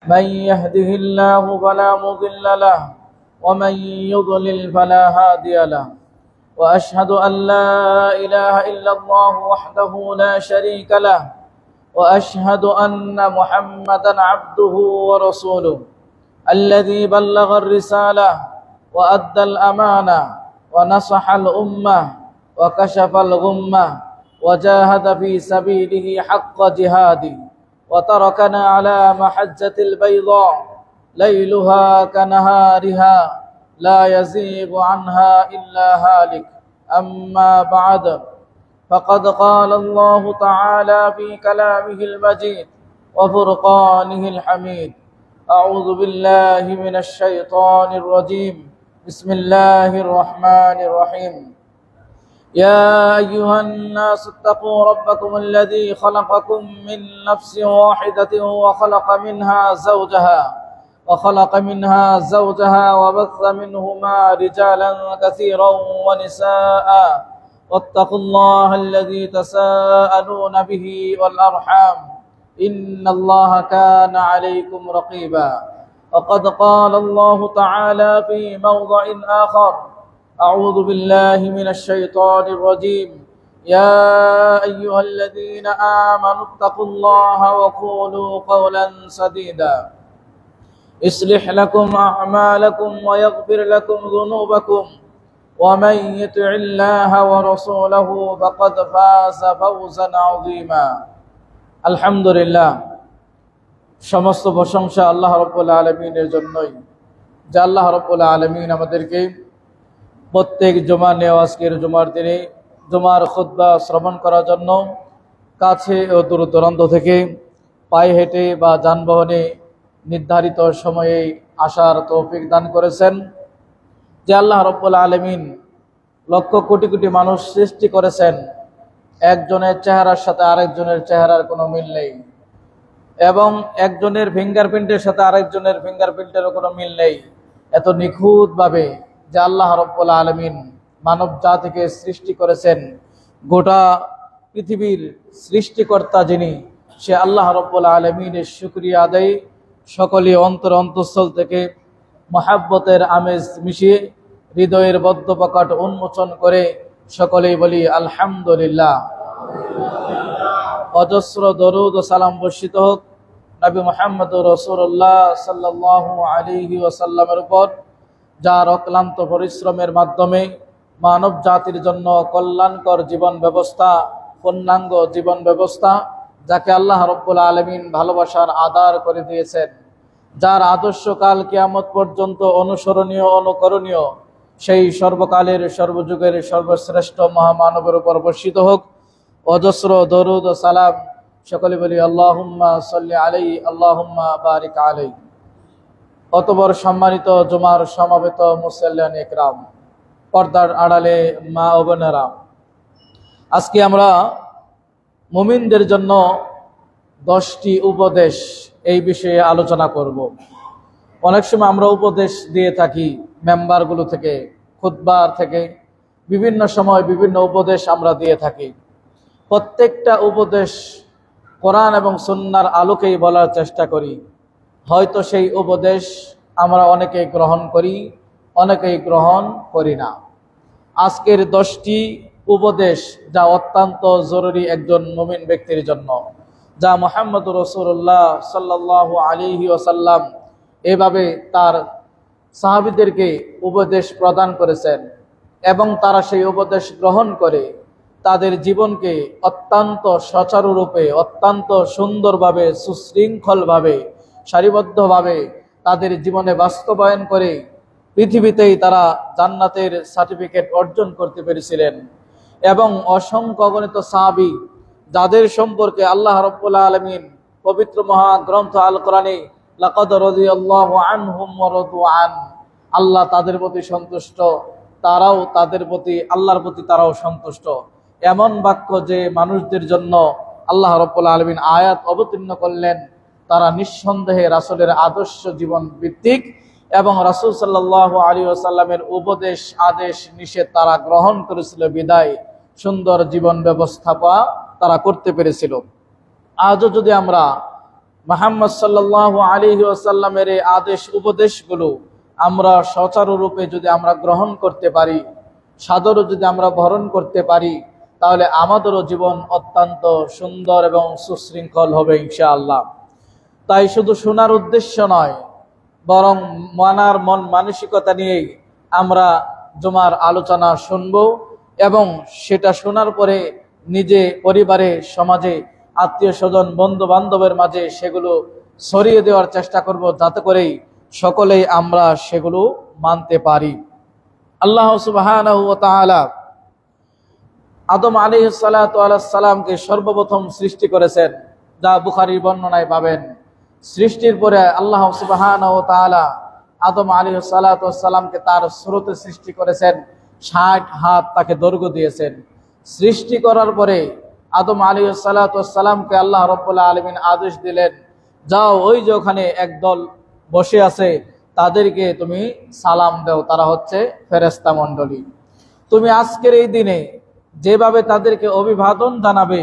من يهده الله فلا مضل له ومن يضلل فلا هادي له وأشهد أن لا إله إلا الله وحده لا شريك له وأشهد أن محمدا عبده ورسوله الذي بلغ الرسالة وأدى الأمانة ونصح الأمة وكشف الغمة وجاهد في سبيله حق جهاده وتركنا على محجة البيضاء ليلها كنهارها لا يزيغ عنها إلا هالك. أما بعد فقد قال الله تعالى في كلامه المجيد وفرقانه الحميد: أعوذ بالله من الشيطان الرجيم. بسم الله الرحمن الرحيم. يا أيها الناس اتقوا ربكم الذي خلقكم من نفس واحدة وخلق منها زوجها وبث منهما رجالا كثيرا ونساء واتقوا الله الذي تساءلون به والأرحام إن الله كان عليكم رقيبا. وقد قال الله تعالى في موضع آخر: أعوذ بالله من الشيطان الرجيم. يا أيها الذين آمنوا اتقوا الله وقولوا قولا سديدا يصلح لكم أعمالكم ويغفر لكم ذنوبكم ومن يطع الله ورسوله فقد فاز فوزا عظيما. الحمد لله, সমস্ত প্রশংসা আল্লাহ রাব্বুল আলামিনের জন্যই, যে আল্লাহ রাব্বুল আলামিন আমাদেরকে প্রত্যেক জুমা আজকের জুমার দিনে জুমার খুতবা শ্রবণ করার জন্য কাছে ও দূর দূরান্ত থেকে পায়ে হেঁটে বা যানবাহনে নির্ধারিত সময়ে আসার তৌফিক দান করেছেন। যে আল্লাহ রাব্বুল আলামিন লক্ষ কোটি কোটি মানুষ সৃষ্টি করেছেন, একজনের চেহারার সাথে আরেকজনের চেহারার কোনো মিল নেই, এবং একজনের ফিঙ্গারপ্রিন্টের সাথে আরেকজনের ফিঙ্গারপ্রিন্টেরও কোনো মিল নেই। এত নিখুঁতভাবে যে আল্লাহ রাব্বুল আলামিন মানব জাতিকে সৃষ্টি করেছেন, গোটা পৃথিবীর সৃষ্টিকর্তা যিনি, সে আল্লাহ রাব্বুল আলামিনের শুকরিয়া আদায় সকলে অন্তঃস্থল থেকে মহাব্বতের আমেজ মিশিয়ে হৃদয়ের বদ্ধপকট উন্মোচন করে সকলেই বলি আলহামদুলিল্লাহ। অজস্র দরুদ ও সালাম বর্ষিত হোক নবী মুহাম্মদ রাসূলুল্লাহ সাল্লাল্লাহু আলাইহি ওয়াসাল্লামের উপর, যার অক্লান্ত পরিশ্রমের মাধ্যমে মানব জাতির জন্য কল্যাণকর জীবন ব্যবস্থা, পূর্ণাঙ্গ জীবন ব্যবস্থা, যাকে আল্লাহ রাব্বুল আলামিন ভালোবাসার আধার করে দিয়েছেন, যার আদর্শ কাল কিয়ামত পর্যন্ত অনুসরণীয় অনুকরণীয়, সেই সর্বকালের সর্বযুগের সর্বশ্রেষ্ঠ মহামানবের উপর বর্ষিত হোক অজস্র দরুদ ও সালাম। সকলে বলি আল্লাহুম্মা সাল্লি আলাইহি আল্লাহুম্মা বারিক আলাইহি। অতঃপর সম্মানিত জুমার সমবেত মুসল্লিয়ান ইকরাম, পর্দার আড়ালে মা ও বোনেরা, আজকে আমরা মুমিনদের জন্য 10টি উপদেশ এই বিষয়ে আলোচনা করব। অনেক সময় আমরা উপদেশ দিয়ে থাকি মেম্বারগুলো থেকে, খুতবার থেকে, বিভিন্ন সময় বিভিন্ন উপদেশ আমরা দিয়ে থাকি। প্রত্যেকটা উপদেশ কোরআন এবং সুন্নাহর আলোকেই বলার চেষ্টা করি। হয়তো সেই উপদেশ আমরা অনেকেই গ্রহণ করি, অনেকেই গ্রহণ করি না। আজকের 10টি উপদেশ যা অত্যন্ত জরুরি একজন মুমিন ব্যক্তির জন্য, যা মুহাম্মদ রাসূলুল্লাহ সাল্লাল্লাহু আলাইহি ওয়াসাল্লাম এভাবে তার সাহাবীদেরকে উপদেশ প্রদান করেছেন, এবং তারা সেই উপদেশ গ্রহণ করে তাদের জীবনকে অত্যন্ত সুচারুরূপে, অত্যন্ত সুন্দরভাবে, সুশৃঙ্খলভাবে, সারিবদ্ধভাবে তাদের জীবনে বাস্তবায়ন করে পৃথিবীতেই তারা জান্নাতের সার্টিফিকেট অর্জন করতে পেরেছিলেন। এবং অসংখ্য অগণিত সাহাবী, যাদের সম্পর্কে আল্লাহ রাব্বুল আলামিন পবিত্র মহাগ্রন্থ আল কোরআনে লাকাদ রাদিয়াল্লাহু আনহুম ওয়া রাদু আন, আল্লাহ তাদের প্রতি সন্তুষ্ট, তারাও তাদের প্রতি, আল্লাহর প্রতি তারাও সন্তুষ্ট, এমন বাক্য যে মানুষদের জন্য আল্লাহ রাব্বুল আলামিন আয়াত অবতীর্ণ করলেন, তারা নিঃসন্দেহে রাসূলের আদর্শ জীবন ভিত্তিক এবং রাসূল সাল্লাল্লাহু আলাইহি ওয়াসাল্লামের উপদেশ, আদেশ, নিষেধ তারা গ্রহণ করেছিল বিদায় সুন্দর জীবন ব্যবস্থাপনা তারা করতে পেরেছিল। আজও যদি আমরা মুহাম্মদ সাল্লাল্লাহু আলাইহি ওয়াসাল্লামের এই আদেশ উপদেশগুলো আমরা সচারুরূপে যদি আমরা গ্রহণ করতে পারি, সাদরে যদি আমরা বরণ করতে পারি, তাহলে আমাদেরও জীবন অত্যন্ত সুন্দর এবং সুশৃঙ্খল হবে ইনশাআল্লাহ। তাই শুধু শোনার উদ্দেশ্য নয়, বরং মনার মন মানসিকতা নিয়েই আমরা জুমার আলোচনা শুনব এবং সেটা শোনার পরে নিজে, পরিবারে, সমাজে, আত্মীয় স্বজন, বন্ধু বান্ধবের মাঝে সেগুলো ছড়িয়ে দেওয়ার চেষ্টা করব, যাতে করেই সকলেই আমরা সেগুলো মানতে পারি। আল্লাহ সুবহানাহু ওয়া তাআলা আদম আলাইহিস সালাতু ওয়াস সালামকে সর্বপ্রথম সৃষ্টি করেছেন, যা বুখারীর বর্ণনায় পাবেন। সৃষ্টির পরে আল্লাহ সুবহানাহু ওয়া তাআলা আদম আলাইহিস সালাতু ওয়াস সালামকে তার সুরতে সৃষ্টি করেছেন, 60 হাত তাকে দৈর্ঘ্য দিয়েছেন। সৃষ্টি করার পরে আদম আলাইহিস সালাতু ওয়াস সালামকে আল্লাহ রাব্বুল আলামিন আদেশ দিলেন, যাও ওই যে ওখানে একদল বসে আছে তাদেরকে তুমি সালাম দাও, তারা হচ্ছে ফেরেশতা মণ্ডলী। তুমি আজকের এই দিনে যেভাবে তাদেরকে অভিবাদন জানাবে,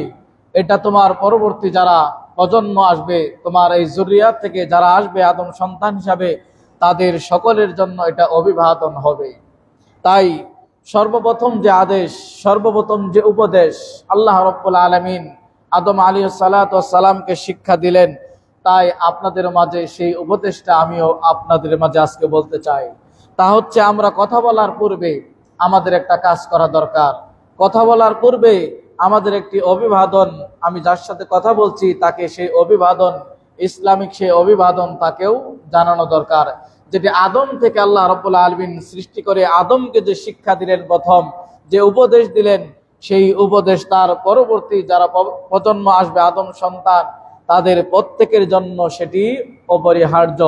এটা তোমার পরবর্তী যারা প্রজন্ম আসবে, তোমার এই যুরিয়াত থেকে যারা আসবে আদম সন্তান হিসাবে, তাদের সকলের জন্য এটা অভিবাদন হবে। তাই সর্বপ্রথম যে আদেশ, সর্বপ্রথম যে উপদেশ আল্লাহ রাব্বুল আলামিন আদম আলাইহিস সালাতু ওয়াস সালামকে শিক্ষা দিলেন, তাই আপনাদের মাঝে সেই উপদেশটা আমিও আপনাদের মাঝে আজকে বলতে চাই। তা হচ্ছে, আমরা কথা বলার পূর্বে আমাদের একটা কাজ করা দরকার। কথা বলার পূর্বে আমাদের একটি অভিবাদন, আমি যার সাথে কথা বলছি তাকে সেই অভিবাদন, ইসলামিক সেই অভিবাদন তাকেও জানানো দরকার। যেটি আদম থেকে আল্লাহ রাব্বুল আলামিন সৃষ্টি করে আদমকে যে শিক্ষা দিলেন, প্রথম যে উপদেশ দিলেন, সেই উপদেশ তার পরবর্তী যারা প্রজন্ম আসবে আদম সন্তান, তাদের প্রত্যেকের জন্য সেটি অপরিহার্য।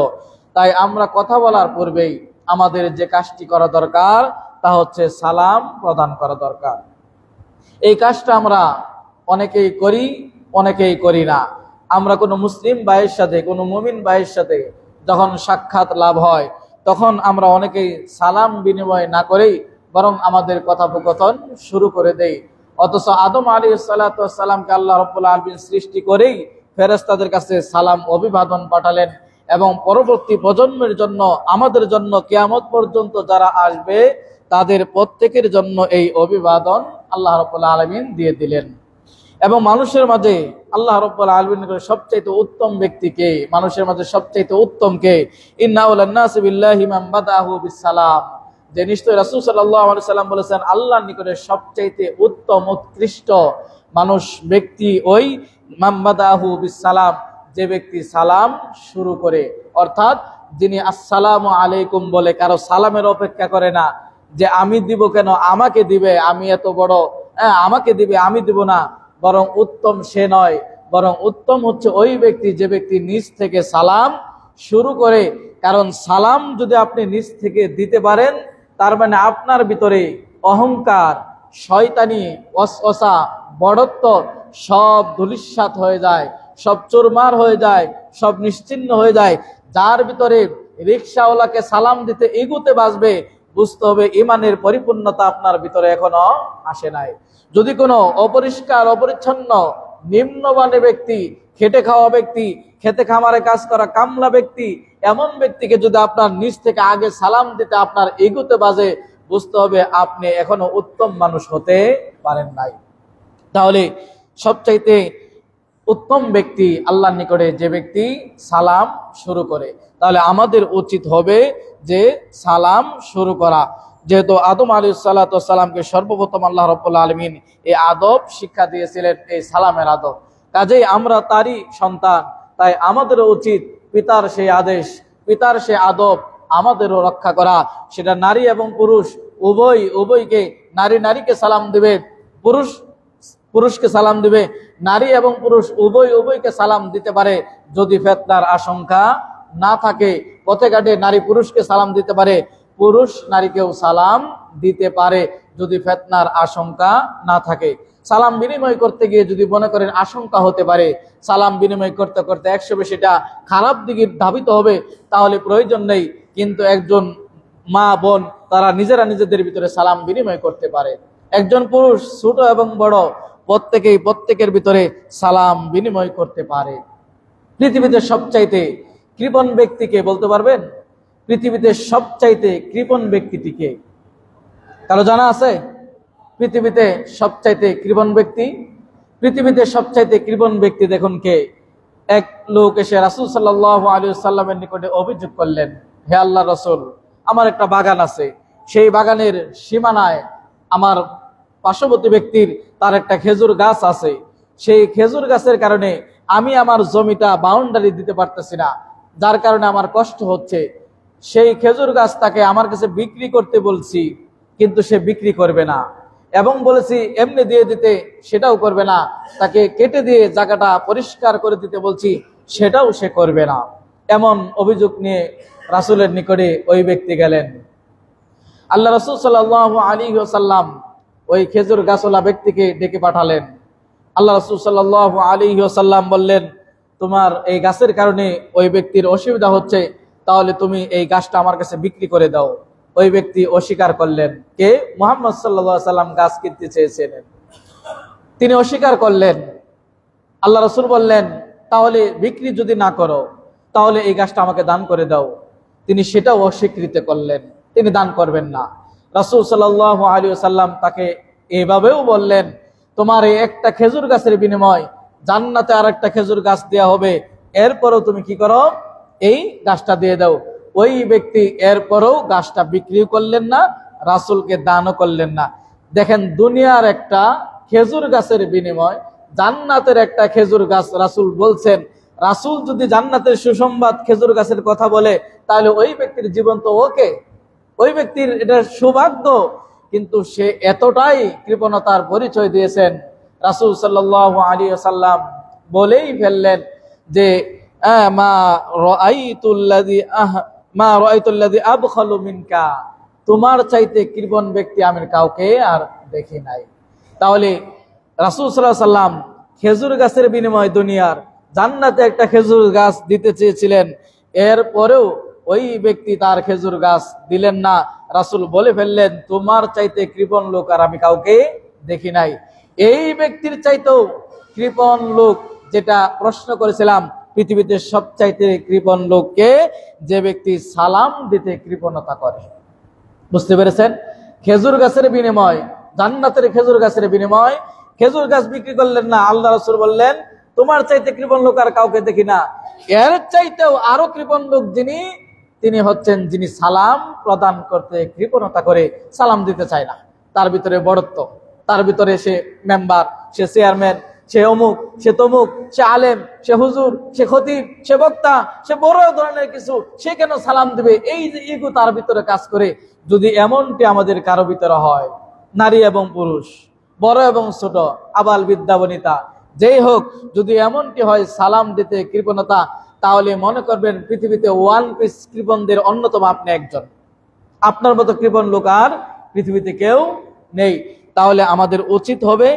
তাই আমরা কথা বলার পূর্বেই আমাদের যে কাজটি করা দরকার তা হচ্ছে সালাম প্রদান করা দরকার। এই কাজটা আমরা অনেকেই করি, অনেকেই করি না। আমরা কোনো মুসলিম ভাইয়ের সাথে, কোনো মুমিন ভাইয়ের সাথে যখন সাক্ষাৎ লাভ হয়, তখন আমরা অনেকেই সালাম বিনিময় না করেই বরং আমাদের কথোপকথন শুরু করে দেই। অথচ আদম আলাইহিস সালাতু ওয়াস সালামকে আল্লাহ রাব্বুল আলামিন সৃষ্টি করেই ফেরেশতাদের কাছে সালাম অভিবাদন পাঠালেন এবং পরবর্তী প্রজন্মের জন্য, আমাদের জন্য, কিয়ামত পর্যন্ত যারা আসবে তাদের প্রত্যেকের জন্য এই অভিবাদন আল্লাহ রাব্বুল আলামিন দিয়ে দিলেন। এবং মানুষের মাঝে আল্লাহ রাব্বুল আলামিনের সবচেয়ে উত্তম ব্যক্তিকে, মানুষের মাঝে সবচেয়ে উত্তম কে? ইন্না আওলান নাসি বিল্লাহি মান বাদাহু বিসসালাম। যে নিশ্চয় রাসূল সাল্লাল্লাহু আলাইহি সাল্লাম বলেছেন, আল্লাহর নিকটে সবচেয়ে উত্তম, উৎকৃষ্ট মানুষ, ব্যক্তি ওই মান বাদাহু বিসসালাম, যে ব্যক্তি সালাম শুরু করে, অর্থাৎ যিনি আসসালামু আলাইকুম বলে, কারো সালামের অপেক্ষা করে না যে আমি দিব কেন, আমাকে দিবে, আমি এত বড়, আমাকে দিবে, আমি দিব না। বরং উত্তম সে নয়, বরং উত্তম হচ্ছে ওই ব্যক্তি যে ব্যক্তি নিজ থেকে সালাম শুরু করে। কারণ সালাম যদি আপনি নিজ থেকে দিতে পারেন, তার মানে আপনার ভিতরে অহংকার, শয়তানি, ওয়াসওয়াসা, বড়ত্ব সব ধূলিসাৎ হয়ে যায়, সব চুরমার হয়ে যায়, সব নিশ্চিহ্ন হয়ে যায়। যার ভিতরে রিকশাওয়ালাকে সালাম দিতে এগুতে বাসবে, বুঝতে হবে ইমানের পরিপূর্ণতা আপনার ভিতরে এখনো আসে নাই। যদি কোনো অপরিষ্কার, অপরিচ্ছন্ন, নিম্নমানের ব্যক্তি, খেটে খাওয়া ব্যক্তি, খেতে খামারে কাজ করা কামলা ব্যক্তি, এমন ব্যক্তিকে যদি আপনার নিজ থেকে আগে সালাম দিতে আপনার এগুতে বাজে, বুঝতে হবে আপনি এখনো উত্তম মানুষ হতে পারেন নাই। তাহলে সবচাইতে উত্তম ব্যক্তি আল্লাহর নিকটে যে ব্যক্তি সালাম শুরু করে, তাহলে আমাদের উচিত হবে যে সালাম শুরু করা। যেহেতু আদম আলাইহিস সালাতু ওয়াস সালামকে সর্বপ্রথম আল্লাহ রাব্বুল আলামিন এই আদব শিক্ষা দিয়েছিলেন, এই সালামের আদব, কাজেই আমরা তারই সন্তান। তাই আমাদেরও উচিত পিতার সেই আদেশ, পিতার সেই আদব আমাদেরও রক্ষা করা। সেটা নারী এবং পুরুষ উভয়কে, নারী নারীকে সালাম দিবে, পুরুষ পুরুষকে সালাম দিবে, নারী এবং পুরুষ উভয়কে সালাম দিতে পারে যদি ফিতনার আশঙ্কা না থাকে। পথে ঘাটে নারী পুরুষকে সালাম দিতে পারে, পুরুষ নারীকেও সালাম দিতে পারে যদি ফিতনার আশঙ্কা না থাকে। সালাম বিনিময় করতে গিয়ে যদি মনে করেন আশঙ্কা হতে পারে, সালাম বিনিময় করতে করতে 100 বেশিটা খারাপ দিকে ধাবিত হবে, তাহলে প্রয়োজন নেই। কিন্তু একজন মা বোন তারা নিজেরা নিজেদের ভিতরে সালাম বিনিময় করতে পারে। একজন পুরুষ ছোট এবং বড় প্রত্যেকের ভিতরে সালাম বিনিময় করতে পারে। পৃথিবীতে সবচাইতে কৃপণ ব্যক্তিকে বলতে পারবেন? পৃথিবীতে সবচাইতে কৃপণ ব্যক্তিটিকে কারো জানা আছে? পৃথিবীতে সবচাইতে কৃপণ ব্যক্তি, পৃথিবীতে সবচাইতে কৃপণ ব্যক্তি দেখুন কে? এক লোক এসে রাসূল সাল্লাল্লাহু আলাইহি ওয়াসাল্লামের নিকটে অভিযোগ করলেন, হে আল্লাহর রাসূল, আমার একটা বাগান আছে, সেই বাগানের সীমানায় আমার পার্শ্ববর্তী ব্যক্তির তার একটা খেজুর গাছ আছে, সেই খেজুর গাছের কারণে আমি আমার জমিটা বাউন্ডারি দিতে পারতেছি না, যার কারণে আমার কষ্ট হচ্ছে। সেই খেজুর গাছ তাকে আমার কাছে বিক্রি করতে বলছি, কিন্তু সে বিক্রি করবে না, এবং বলেছি এমনি দিয়ে দিতে, সেটাও করবে না, তাকে কেটে দিয়ে জায়গাটা পরিষ্কার করে দিতে বলছি, সেটাও সে করবে না। এমন অভিযোগ নিয়ে রাসূলের নিকটে ওই ব্যক্তি গেলেন। আল্লাহ রাসূল সাল্লাল্লাহু আলাইহি ওয়াসাল্লাম ওই খেজুর গাছওয়ালা ব্যক্তিকে ডেকে পাঠালেন। আল্লাহ রাসূল সাল্লাল্লাহু আলাইহি ওয়াসাল্লাম বললেন, তোমার এই গাছের কারণে ওই ব্যক্তির অসুবিধা হচ্ছে, তাহলে তুমি এই গাছটা আমার কাছে বিক্রি করে দাও। ওই ব্যক্তি অস্বীকার করলেন। কে? মুহাম্মদ সাল্লাল্লাহু আলাইহি ওয়াসাল্লাম গাছ কিনতে চেয়েছিলেন, তিনি অস্বীকার করলেন। আল্লাহ রাসূল বললেন, তাহলে বিক্রি যদি না করো, তাহলে এই গাছটা আমাকে দান করে দাও। তিনি সেটাও অস্বীকৃত করলেন, তিনি দান করবেন না। রাসূল সাল্লাল্লাহু আলাইহি ওয়াসাল্লাম তাকে এভাবেও বললেন, তোমার এই একটা খেজুর গাছের বিনিময় জান্নাতে আর একটা খেজুর গাছ দেওয়া হবে, এরপরও তুমি কি করো? এই গাছটা দিয়ে দাও। ওই ব্যক্তি এরপরও গাছটা বিক্রি করলেন না, রাসূলকে দানও করলেন না। দেখেন, দুনিয়ার একটা খেজুর গাছের বিনিময় জান্নাতের একটা খেজুর গাছ রাসূল বলছেন। রাসূল যদি জান্নাতের সুসংবাদ খেজুর গাছের কথা বলে, তাহলে ওই ব্যক্তির জীবন তো ওকে, ওই ব্যক্তির এটা সৌভাগ্য। কিন্তু সে এতটাই কৃপণতার পরিচয় দিয়েছেন, রাসূল সাল্লাল্লাহু আলাইহি ওয়াসাল্লাম বলেই ফেললেন যে মা রাআইতুল্লাযী আবখালু মিনকা, তোমার চাইতে কৃপণ ব্যক্তি আমি কাউকে আর দেখি নাই। তাহলে রাসূল সাল্লাল্লাহু আলাইহি ওয়াসাল্লাম খেজুর গাছের বিনিময়ে দুনিয়ার জান্নাতে একটা খেজুর গাছ দিতে চেয়েছিলেন, এরপরেও ওই ব্যক্তি তার খেজুর গাছ দিলেন না। রাসূল বলে ফেললেন, তোমার চাইতে কৃপণ লোক আর আমি কাউকে দেখি নাই। এই ব্যক্তির চাইতেও কৃপণ লোক, যেটা প্রশ্ন করেছিলাম, পৃথিবীতে সবচাইতে কৃপণ লোককে, যে ব্যক্তি সালাম দিতে কৃপণতা করে। বুঝতে পেরেছেন? খেজুর গাছের বিনিময়, জান্নাতের খেজুর গাছের বিনিময় খেজুর গাছ বিক্রি করলেন না। আল্লাহ রাসূল বললেন, তোমার চাইতে কৃপণ লোক আর কাউকে দেখি না। এর চাইতেও আরো কৃপণ লোক তিনি হচ্ছেন যিনি সালাম প্রদান করতে কৃপণতা করে, সালাম দিতে চায় না। তার ভিতরে বড়ত্ব, তার ভিতরে সে মেম্বার, সে চেয়ারম্যান, সে অমুক, সে তমুক, সে আলেম, সে হুজুর, সে খতিব, সে বক্তা, সে বড় ধরনের কিছু, সে কেন সালাম দিবে? এই যে ইগো তার ভিতরে কাজ করে। যদি এমনটি আমাদের কারো ভিতরে হয়, নারী এবং পুরুষ, বড় এবং ছোট, আবাল বিদ্যা বনিতা, যেই হোক, যদি এমনটি হয় সালাম দিতে কৃপণতা, তাহলে মনে করবেন পৃথিবীতে ওয়ান পিস কৃপণদের অন্যতম আপনি একজন। আপনার মতো কৃপণ লোক আর পৃথিবীতে কেউ নেই। তাহলে আমাদের উচিত হবে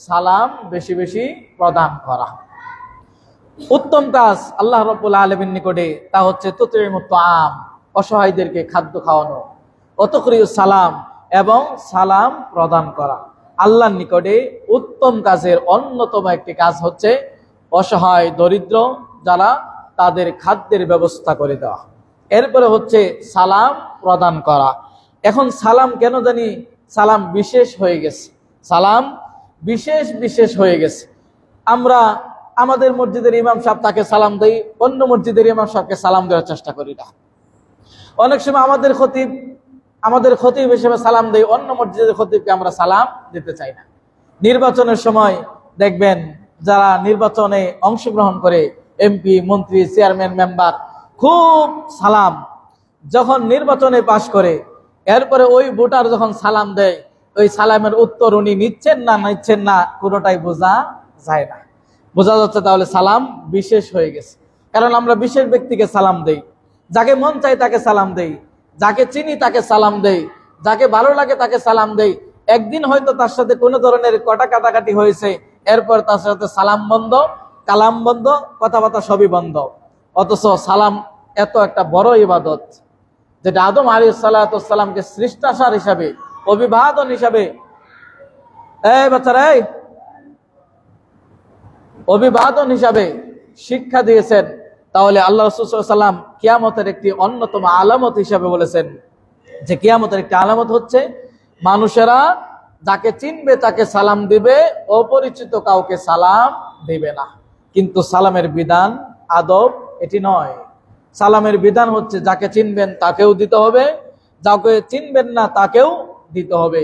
সালাম বেশি বেশি প্রদান করা। উত্তম কাজ আল্লাহ রাব্বুল আলামিন নিকটে তা হচ্ছে তুতঈমুত তাআম, অসহায়দেরকে খাদ্য খাওয়ানো, ওয়াতুকরিউস সালাম, এবং সালাম প্রদান করা। আল্লাহর নিকটে উত্তম কাজের অন্যতম একটি কাজ হচ্ছে অসহায় দরিদ্র যারা, তাদের খাদ্যের ব্যবস্থা করে দেওয়া। এরপরে হচ্ছে সালাম প্রদান করা। এখন সালাম কেন জানি সালাম বিশেষ হয়ে গেছে, সালাম বিশেষ বিশেষ হয়ে গেছে। আমরা আমাদের মসজিদের ইমাম সাহেব তাকে সালাম দেই, অন্য মসজিদের ইমাম সাহেবকে সালাম দেওয়ার চেষ্টা করি না। অনেক সময় আমাদের খতিব হিসেবে সালাম দেই, অন্য মসজিদের খতিবকে আমরা সালাম দিতে চাই না। নির্বাচনের সময় দেখবেন যারা নির্বাচনে অংশগ্রহণ করে, এমপি, মন্ত্রী, চেয়ারম্যান, মেম্বার, খুব সালাম। যখন নির্বাচনে পাশ করে, এরপরে ওই ভোটার যখন সালাম দেয়, ওই সালামের উত্তর উনি নিচ্ছেন না কোনোটাই বোঝা যায় না। বোঝা যাচ্ছে তাহলে সালাম বিশেষ হয়ে গেছে। কারণ আমরা বিশেষ ব্যক্তিকে সালাম দেই, যাকে মন চাই তাকে সালাম দেই, যাকে চিনি তাকে সালাম দেই, যাকে ভালো লাগে তাকে সালাম দেই। একদিন হয়তো তার সাথে কোনো ধরনের কাটাকাটি হয়েছে, এরপর তার সাথে সালাম বন্ধ, কালাম বন্ধ, কথাবার্তা সবই বন্ধ। অথচ সালাম এত একটা বড় ইবাদত, যেটা আদম আলাইহিস সালাতু ওয়াস সালামকে সৃষ্টাচার হিসাবে, অভিবাদন হিসাবে, অভিবাদন হিসাবে শিক্ষা দিয়েছেন, তাহলে আল্লাহ রাসূল সাল্লাল্লাহু আলাইহি ওয়াসাল্লাম কিয়ামতের একটি অন্যতম আলামত হিসাবে বলেছেন যে কিয়ামতের একটি আলামত হচ্ছে মানুষেরা যাকে চিনবে তাকে সালাম দিবে, অপরিচিত কাউকে সালাম দিবে না। কিন্তু সালামের বিধান আদব এটি নয়। সালামের বিধান হচ্ছে যাকে চিনবেন তাকেও দিতে হবে, যাকে চিনবেন না তাকেও দিতে হবে।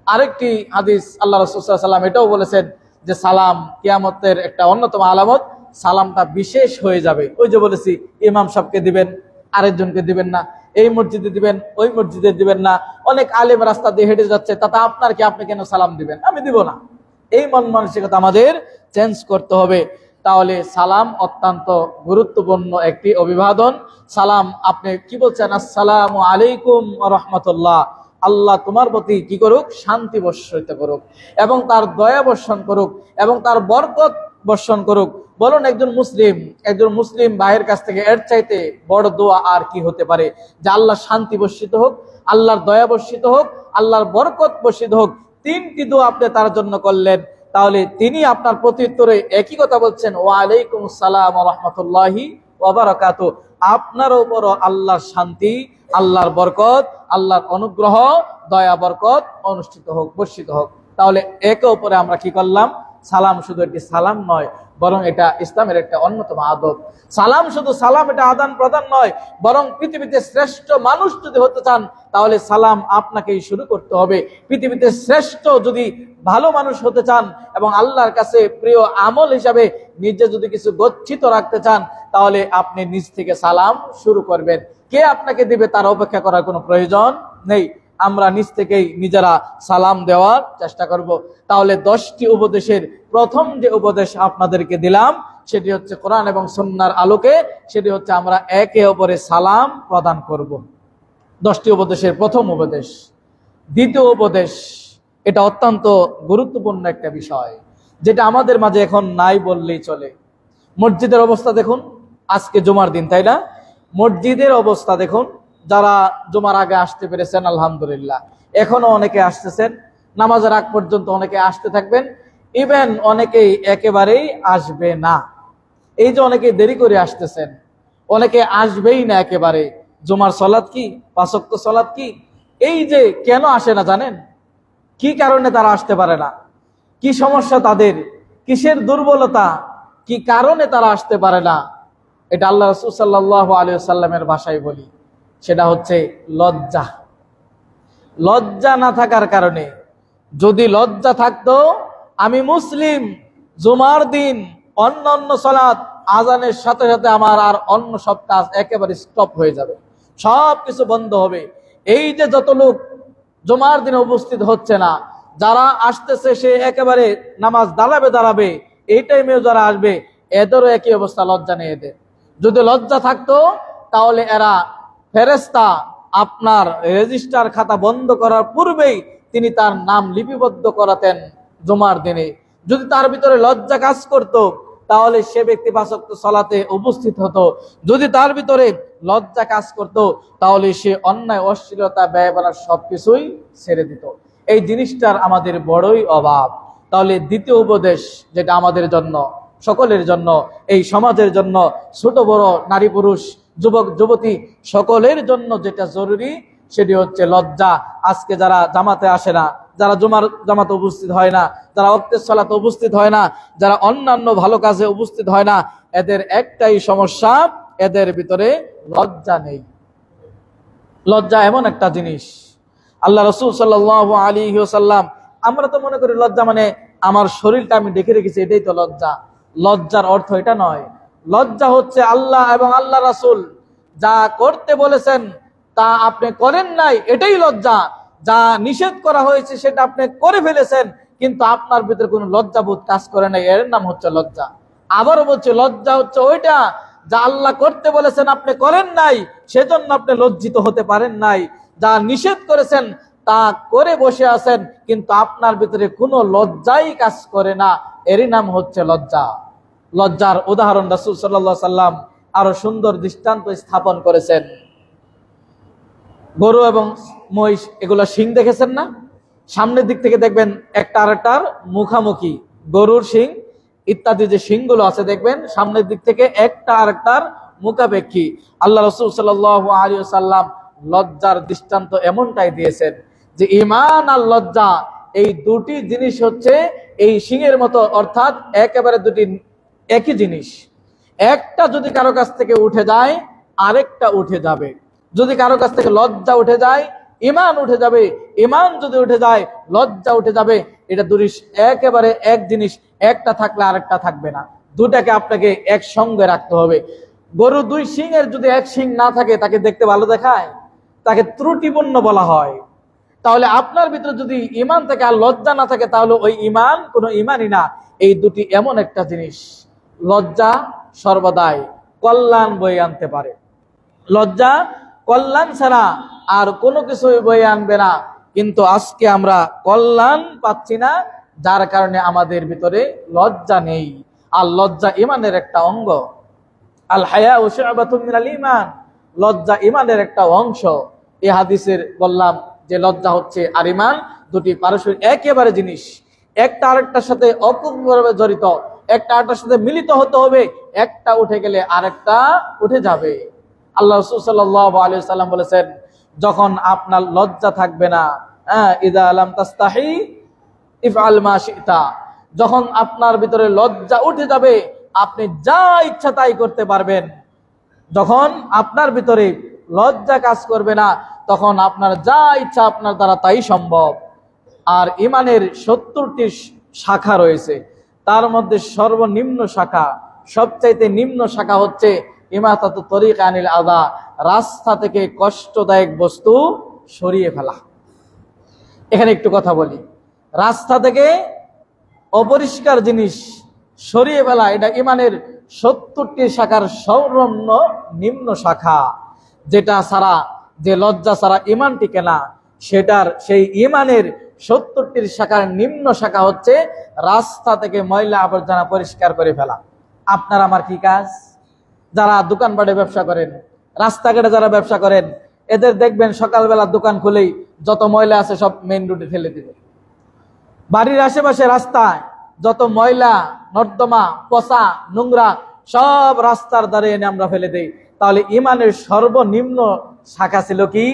আরেকটি হাদিস আল্লাহ রাসূল সাল্লাল্লাহু আলাইহি ওয়াসাল্লাম এটাও বলেছেন যে সালাম কিয়ামতের একটা অন্যতম আলামত, সালামটা বিশেষ হয়ে যাবে। ওই যে বলেছি, ইমাম সাহেবকে দিবেন, আরেকজনকে দিবেন না, এই মসজিদে দিবেন, ওই মসজিদে দিবেন না। অনেক আলেম রাস্তা দিয়ে হেঁটে যাচ্ছে, তাতে আপনার কি, আপনি কেন সালাম দিবেন? আমি দিব না। এই মন মানসিকতা আমাদের চেঞ্জ করতে হবে। তাহলে সালাম অত্যন্ত গুরুত্বপূর্ণ একটি অভিবাদন। সালাম আপনি কি বলছেন? আসসালামু আলাইকুম ওয়া রাহমাতুল্লাহ। আল্লাহ তোমার প্রতি কি করুক? শান্তি বর্ষিত করুক এবং তার দয়া বর্ষণ করুক এবং তার বরকত বর্ষণ করুক। বলুন, একজন মুসলিম ভাইয়ের কাছ থেকে এর চাইতে বড় দোয়া আর কি হতে পারে? যে আল্লাহর শান্তি বর্ষিত হোক, আল্লাহর দয়া বর্ষিত হোক, আল্লাহর বরকত বর্ষিত হোক। তিনটি দোয়া আপনি তার জন্য করলেন, তাহলে তিনি আপনার প্রত্যুত্তরে একই কথা বলছেন, ওয়া আলাইকুম আসসালাম ওয়া রাহমাতুল্লাহি ওয়া বারাকাতুহু। আপনার উপর আল্লাহর শান্তি, আল্লাহর বরকত, আল্লাহর অনুগ্রহ, দয়া বরকত অনুষ্ঠিত হোক, বর্ষিত হোক। তাহলে একে অপরে আমরা কি করলাম? সালাম শুধু একটি সালাম নয়, বরং এটা ইসলামের একটা অন্যতম আদব। সালাম শুধু সালাম, এটা আদান প্রদান নয়, বরং পৃথিবীতে শ্রেষ্ঠ মানুষ যদি হতে চান তাহলে সালাম আপনাকেই শুরু করতে হবে। পৃথিবীতে শ্রেষ্ঠ যদি ভালো মানুষ হতে চান এবং আল্লাহর কাছে প্রিয় আমল হিসাবে নিজে যদি কিছু গচ্ছিত রাখতে চান, তাহলে আপনি নিজ থেকে সালাম শুরু করবেন। কে আপনাকে দিবে তার অপেক্ষা করার কোনো প্রয়োজন নেই। আমরা নিজ থেকেই নিজেরা সালাম দেওয়ার চেষ্টা করব। তাহলে 10টি উপদেশের প্রথম যে উপদেশ আপনাদেরকে দিলাম সেটি হচ্ছে কোরআন এবং সুন্নাহর আলোকে, সেটি হচ্ছে আমরা একে অপরে সালাম প্রদান করব। 10টি উপদেশের প্রথম উপদেশ। দ্বিতীয় উপদেশ, এটা অত্যন্ত গুরুত্বপূর্ণ একটা বিষয়, যেটা আমাদের মাঝে এখন নাই বললেই চলে। মসজিদের অবস্থা দেখুন, আজকে জুমার দিন, তাই না? মসজিদের অবস্থা দেখুন। যারা জুমার আগে আসতে পেরেছেন আলহামদুলিল্লাহ, এখনো অনেকে আসতেছেন, নামাজের আগ পর্যন্ত অনেকে আসতে থাকবেন, ইভেন অনেকেই একেবারেই আসবে না। এই যে অনেকে দেরি করে আসতেছেন, অনেকে আসবেই না একেবারে। জুমার সালাত কি, 5 ওয়াক্ত সালাত কি, এই যে কেন আসে না জানেন? কি কারণে তারা আসতে পারে না? কি সমস্যা তাদের? কিসের দুর্বলতা? কি কারণে তারা আসতে পারে না? এটা আল্লাহ রাসূল সাল্লাল্লাহু আলাইহি ওয়াসাল্লামের ভাষায় বলি, সেটা হচ্ছে লজ্জা। লজ্জা না থাকার কারণে। যদি লজ্জা থাকতো, আমি মুসলিম, জুমার দিন অন্য সালাত আজানের সাথে সাথে আমার আর অন্য সব কাজ একেবারে স্টপ হয়ে যাবে, সব কিছু বন্ধ হবে। এই যে যত লোক জুমার দিনে উপস্থিত হচ্ছে না, যারা আসতেছে সে একেবারে নামাজ দাঁড়াবে, এই টাইমেও যারা আসবে এদেরও একই অবস্থা, লজ্জা নেই এদের। যদি লজ্জা থাকতো তাহলে এরা ফেরেশতা আপনার রেজিস্টার খাতা বন্ধ করার পূর্বেই তিনি তার নাম লিপিবদ্ধ করাতেন জুমার দিনে। যদি তার ভিতরে লজ্জা কাজ করত তাহলে সে ব্যক্তি 5 ওয়াক্ত সালাতে উপস্থিত হতো। যদি তার ভিতরে লজ্জা কাজ করত তাহলে সে অন্যায়, অশ্লীলতা, ব্যয়বলার সবকিছুই ছেড়ে দিত। এই জিনিসটার আমাদের বড়ই অভাব। তাহলে দ্বিতীয় উপদেশ, যেটা আমাদের জন্য, সকলের জন্য, এই সমাজের জন্য, ছোট বড়, নারী পুরুষ, যুবক যুবতী সকলের জন্য যেটা জরুরি সেটি হচ্ছে লজ্জা। আজকে যারা জামাতে আসে না, যারা জুমার জামাতে উপস্থিত হয় না, যারা ওয়াক্তের সালাতে উপস্থিত হয় না, যারা অন্যান্য ভালো কাজে উপস্থিত হয় না, এদের একটাই সমস্যা, এদের ভিতরে লজ্জা নেই। লজ্জা এমন একটা জিনিস, আল্লাহ রাসূল সাল্লাল্লাহু আলাইহি ওয়াসাল্লাম, আমরা তো মনে করি লজ্জা মানে আমার শরীরটা আমি ঢেকে রেখেছি, এটাই তো লজ্জা। লজ্জার অর্থ এটা নয়। লজ্জা হচ্ছে আল্লাহ এবং আল্লাহ রাসূল যা করতে বলেছেন তা আপনি করেন নাই, এটাই লজ্জা। যা নিষেধ করা হয়েছে সেটা আপনি করে ফেলেছেন, কিন্তু আপনার ভিতরে কোনো লজ্জাবোধ কাজ করে নাই, এর নাম হচ্ছে লজ্জা। আবারও বলছে, লজ্জা হচ্ছে ওইটা যা আল্লাহ করতে বলেছেন আপনি করেন নাই, সেজন্য আপনি লজ্জিত হতে পারেন নাই। যা নিষেধ করেছেন তা করে বসে আছেন, কিন্তু আপনার ভিতরে কোনো লজ্জাই কাজ করে না, এরই নাম হচ্ছে লজ্জা। লজ্জার উদাহরণ রাসূল সাল্লাল্লাহু আলাইহি সাল্লাম আরো সুন্দর দৃষ্টান্ত স্থাপন করেছেন। গরু এবং মহিষ, এগুলো শিং দেখেছেন না? সামনের দিক থেকে দেখবেন একটা আরেকটার মুখামুখি, গরুর শিং। ইত্যাদি যে শিংগুলো আছে দেখবেন সামনের দিক থেকে একটা আরেকটার মুখাপেক্ষী। আল্লাহ রাসূল সাল্লাল্লাহু আলাইহি ওয়াসাল্লাম লজ্জার দৃষ্টান্ত এমনটাই দিয়েছেন যে ঈমান আর লজ্জা এই দুটি জিনিস হচ্ছে এই শিংয়ের মতো, অর্থাৎ একেবারে দুটি একই জিনিস। একটা যদি কারো কাছ থেকে উঠে যায় আরেকটা উঠে যাবে। যদি কারো কাছ থেকে লজ্জা উঠে যায় ঈমান উঠে যাবে, ঈমান যদি উঠে যায় লজ্জা উঠে যাবে। এটা দুটি একেবারে এক জিনিস, একটা থাকলে আরেকটা থাকবে না, দুটাকে আপনাকে একসঙ্গে রাখতে হবে। গরু দুই শিংয়ের যদি এক শিং না থাকে তাকে দেখতে ভালো দেখায়, তাকে ত্রুটিপূর্ণ বলা হয়। তাহলে আপনার ভিতরে যদি ঈমান থাকে আর লজ্জা না থাকে তাহলে ওই ঈমান কোনো ঈমানই না। এই দুটি এমন একটা জিনিস, লজ্জা সর্বদাই কল্যাণ বয়ে আনতে পারে। লজ্জা কল্যাণ ছাড়া আর কোনো কিছুই বয়ে আনবে না। কিন্তু আজকে আমরা কল্যাণ পাচ্ছি না, যার কারণে আমাদের ভিতরে লজ্জা নেই। আর লজ্জা ঈমানের একটা অঙ্গ। আল হায়াউ শু'বাতুম মিনাল ঈমান, লজ্জা ঈমানের একটা অংশ। এই হাদিসের বললাম যে লজ্জা হচ্ছে আর ঈমান দুটি পারস্পরিক একেবারে জিনিস, একটা আরেকটার সাথে অপূর্ণভাবে জড়িত, একটা আরেকটার সাথে মিলিত হতে হবে। একটা উঠে গেলে আরেকটা উঠে যাবে। আল্লাহ রাসূল সাল্লাল্লাহু আলাইহি ওয়াসাল্লাম বলেছেন, যখন আপনার লজ্জা থাকবে না, ইযা লাম তাস্তাহি ইফআল মা শি'তা, যখন আপনার ভিতরে লজ্জা উঠে যাবে আপনি যা ইচ্ছা তাই করতে পারবেন। যখন আপনার ভিতরে লজ্জা কাজ করবে না তখন আপনার যা ইচ্ছা আপনার দ্বারা তাই সম্ভব। আর ঈমানের 70টি শাখা রয়েছে, তার মধ্যে সর্বনিম্ন শাখা, সবচাইতে নিম্ন শাখা হচ্ছে ইমাতাতুত তরিক আনিল আযা, রাস্তা থেকে কষ্টদায়ক বস্তু সরিয়ে ফেলা। এখানে একটু কথা বলি, রাস্তা থেকে অপরিষ্কার জিনিস সরিয়ে ফেলা, এটা ঈমানের 70টি শাখার সর্বনিম্ন নিম্ন শাখা। যেটা ছাড়া, যে লজ্জা ছাড়া ঈমান টিকে না, সেটার সেই ঈমানের 70টি শাখার নিম্ন শাখা হচ্ছে রাস্তা থেকে ময়লা আবর্জনা পরিষ্কার করে ফেলা। আপনার আমার কি কাজ? যারা দোকানপাটে ব্যবসা করেন, রাস্তাঘাটে যারা ব্যবসা করেন, এদের দেখবেন সকালবেলা দোকান খুলেই যত ময়লা আছে সব মেইন রোডে ফেলে দিবে। বাড়ির আশেপাশে রাস্তায় যত ময়লা নর্দমা পচা নোংরা সব রাস্তার ধারে এনে আমরা ফেলে দেই। তাহলে ঈমানের সর্বনিম্ন শাখা ছিল কি?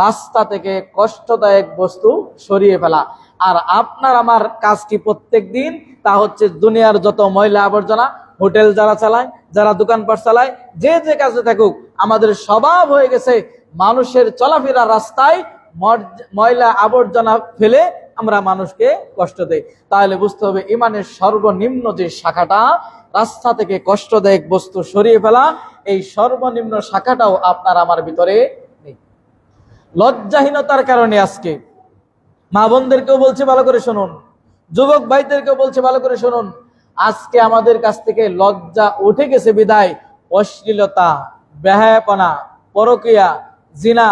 রাস্তা থেকে কষ্টদায়ক বস্তু সরিয়ে ফেলা। আর আপনার আমার কাজ কি প্রত্যেক দিন? তা হচ্ছে দুনিয়ার যত ময়লা আবর্জনা, হোটেল যারা চালায়, যারা দোকানপাট চালায়, যে যে কাজে থাকুক, আমাদের স্বভাব হয়ে গেছে মানুষের চলাফেরা রাস্তায় ময়লা আবর্জনা ফেলে আমরা মানুষকে কষ্ট দেই। তাহলে বুঝতে হবে ঈমানের সর্বনিম্ন যে শাখাটা, রাস্তা থেকে কষ্টদায়ক বস্তু সরিয়ে ফেলা, এই সর্বনিম্ন শাখাটাও আপনার আমার ভিতরে নেই। লজ্জাহীনতার কারণে আজকে মা বোনদেরকেও বলছে ভালো করে শুনুন, যুবক ভাইদেরকেও বলছে ভালো করে শুনুন, আজকে আমাদের কাছ থেকে লজ্জা উঠে গেছে বিদায় অশ্লীলতা, বেহায়াপনা, পরকীয়া, জিনা,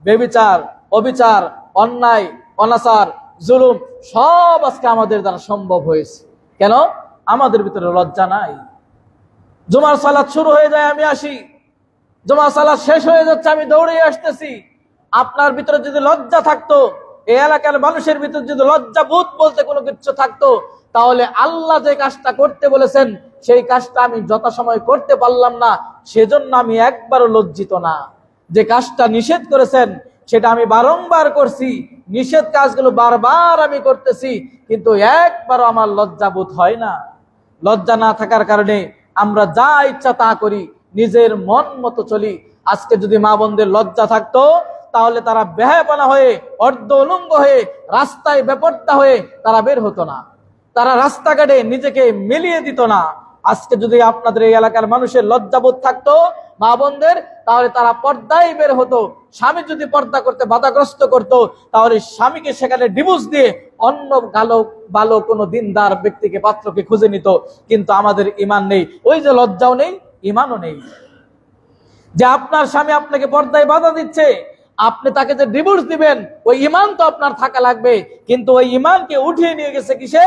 বেবিচার, অবিচার, অন্যায়, অনাচার, জুলুম সব আজকে আমাদের দ্বারা সম্ভব হয়েছে। কেন? আমাদের ভিতরে লজ্জা নাই। জুমার সালাত শুরু হয়ে যায়, আমি আসি, জুমার সালাত শেষ হয়ে যাচ্ছে, আমি দৌড়ে আসতেছি। আপনার ভিতরে যদি লজ্জা থাকতো, এই এলাকার মানুষের ভিতরে যদি লজ্জা বোধ বলতে কোনো কিছু থাকতো, তাহলে আল্লাহ যে কাজটা করতে বলেছেন সেই কাজটা আমি যথাসময় করতে পারলাম না, সেজন্য আমি একবারও লজ্জিত না। যে কাজটা নিষেধ করেছেন সেটা আমি বারংবার করছি, নিষেধ কাজগুলো বারবার আমি করতেছি, কিন্তু একবারও আমার লজ্জা বোধ হয় না। লজ্জা না থাকার কারণে আমরা যা ইচ্ছা তা করি, নিজের মন মতো চলি। আজকে যদি মা বোনদের লজ্জা থাকতো তাহলে তারা বেহায়াপনা হয়ে, অর্ধ উলঙ্গ হয়ে, রাস্তায় বেপরদা হয়ে তারা বের হতো না, তারা রাস্তাঘাটে নিজেকে মিলিয়ে দিত না। আজকে যদি আপনাদের এই এলাকার মানুষের লজ্জাবোধ থাকতো মা বোনদের, তাহলে তারা পর্দায় বের হতো। স্বামী যদি পর্দা করতে বাধাগ্রস্ত করত, তাহলে স্বামীকে সেখানে ডিভোর্স দিয়ে অন্য ভালো কোনো দিনদার ব্যক্তিকে, পাত্রকে খুঁজে নিত। কিন্তু আমাদের ঈমান নেই, ওই যে লজ্জাও নেই, ঈমানও নেই। যে আপনার স্বামী আপনাকে পর্দায় বাধা দিচ্ছে, আপনি তাকে যে ডিভোর্স দিবেন, ওই ঈমান তো আপনার থাকা লাগবে, কিন্তু ওই ঈমানকে উঠিয়ে নিয়ে গেছে কিসে?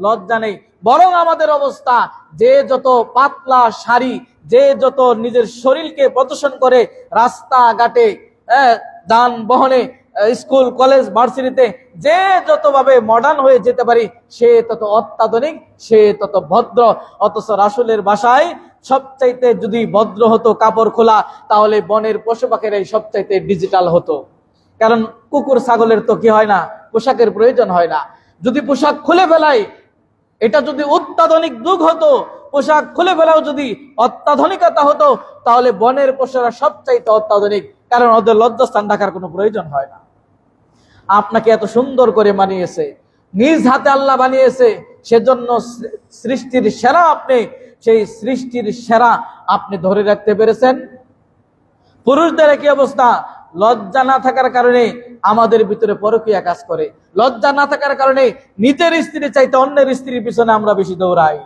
লজ্জা নেই। বরং আমাদের অবস্থা, যে যত পাতলা শাড়ি, যে যত নিজের শরীরকে প্রদর্শন করে রাস্তাঘাটে, যানবাহনে স্কুল কলেজ ভার্সিটিতে যে যতভাবে মডার্ন হয়ে যেতে পারি সে তত অত্যাধুনিক, সে তত ভদ্র। অথচ রাসূলের ভাষায় সবচাইতে যদি ভদ্র হতো কাপড় খোলা, তাহলে বনের পশু পাখিরাই সবচাইতে ডিজিটাল হতো। কারণ কুকুর ছাগলের তো কি হয় না, পোশাকের প্রয়োজন হয় না। যদি পোশাক খুলে ফেলাই এটা যদি অত্যাধুনিক যুগ হতো, পোশাক খুলে ফেলাও যদি অত্যাধুনিকতা হতো, তাহলে বনের পশুরা সবচাইতে অত্যাধুনিক, কারণ ওদের লজ্জাস্থান ঢাকার কোনো প্রয়োজন হয় না। আপনাকে এত সুন্দর করে বানিয়েছে, নিজ হাতে আল্লাহ বানিয়েছে, সেজন্য সৃষ্টির সেরা আপনি, সেই সৃষ্টির সেরা আপনি ধরে রাখতে পেরেছেন। পুরুষদের কি অবস্থা? লজ্জা না থাকার কারণে আমাদের ভিতরে পরকীয়া কাজ করে। লজ্জা না থাকার কারণে নিজের স্ত্রী চাইতে অন্যের স্ত্রীর পিছনে আমরা বেশি দৌড়াই।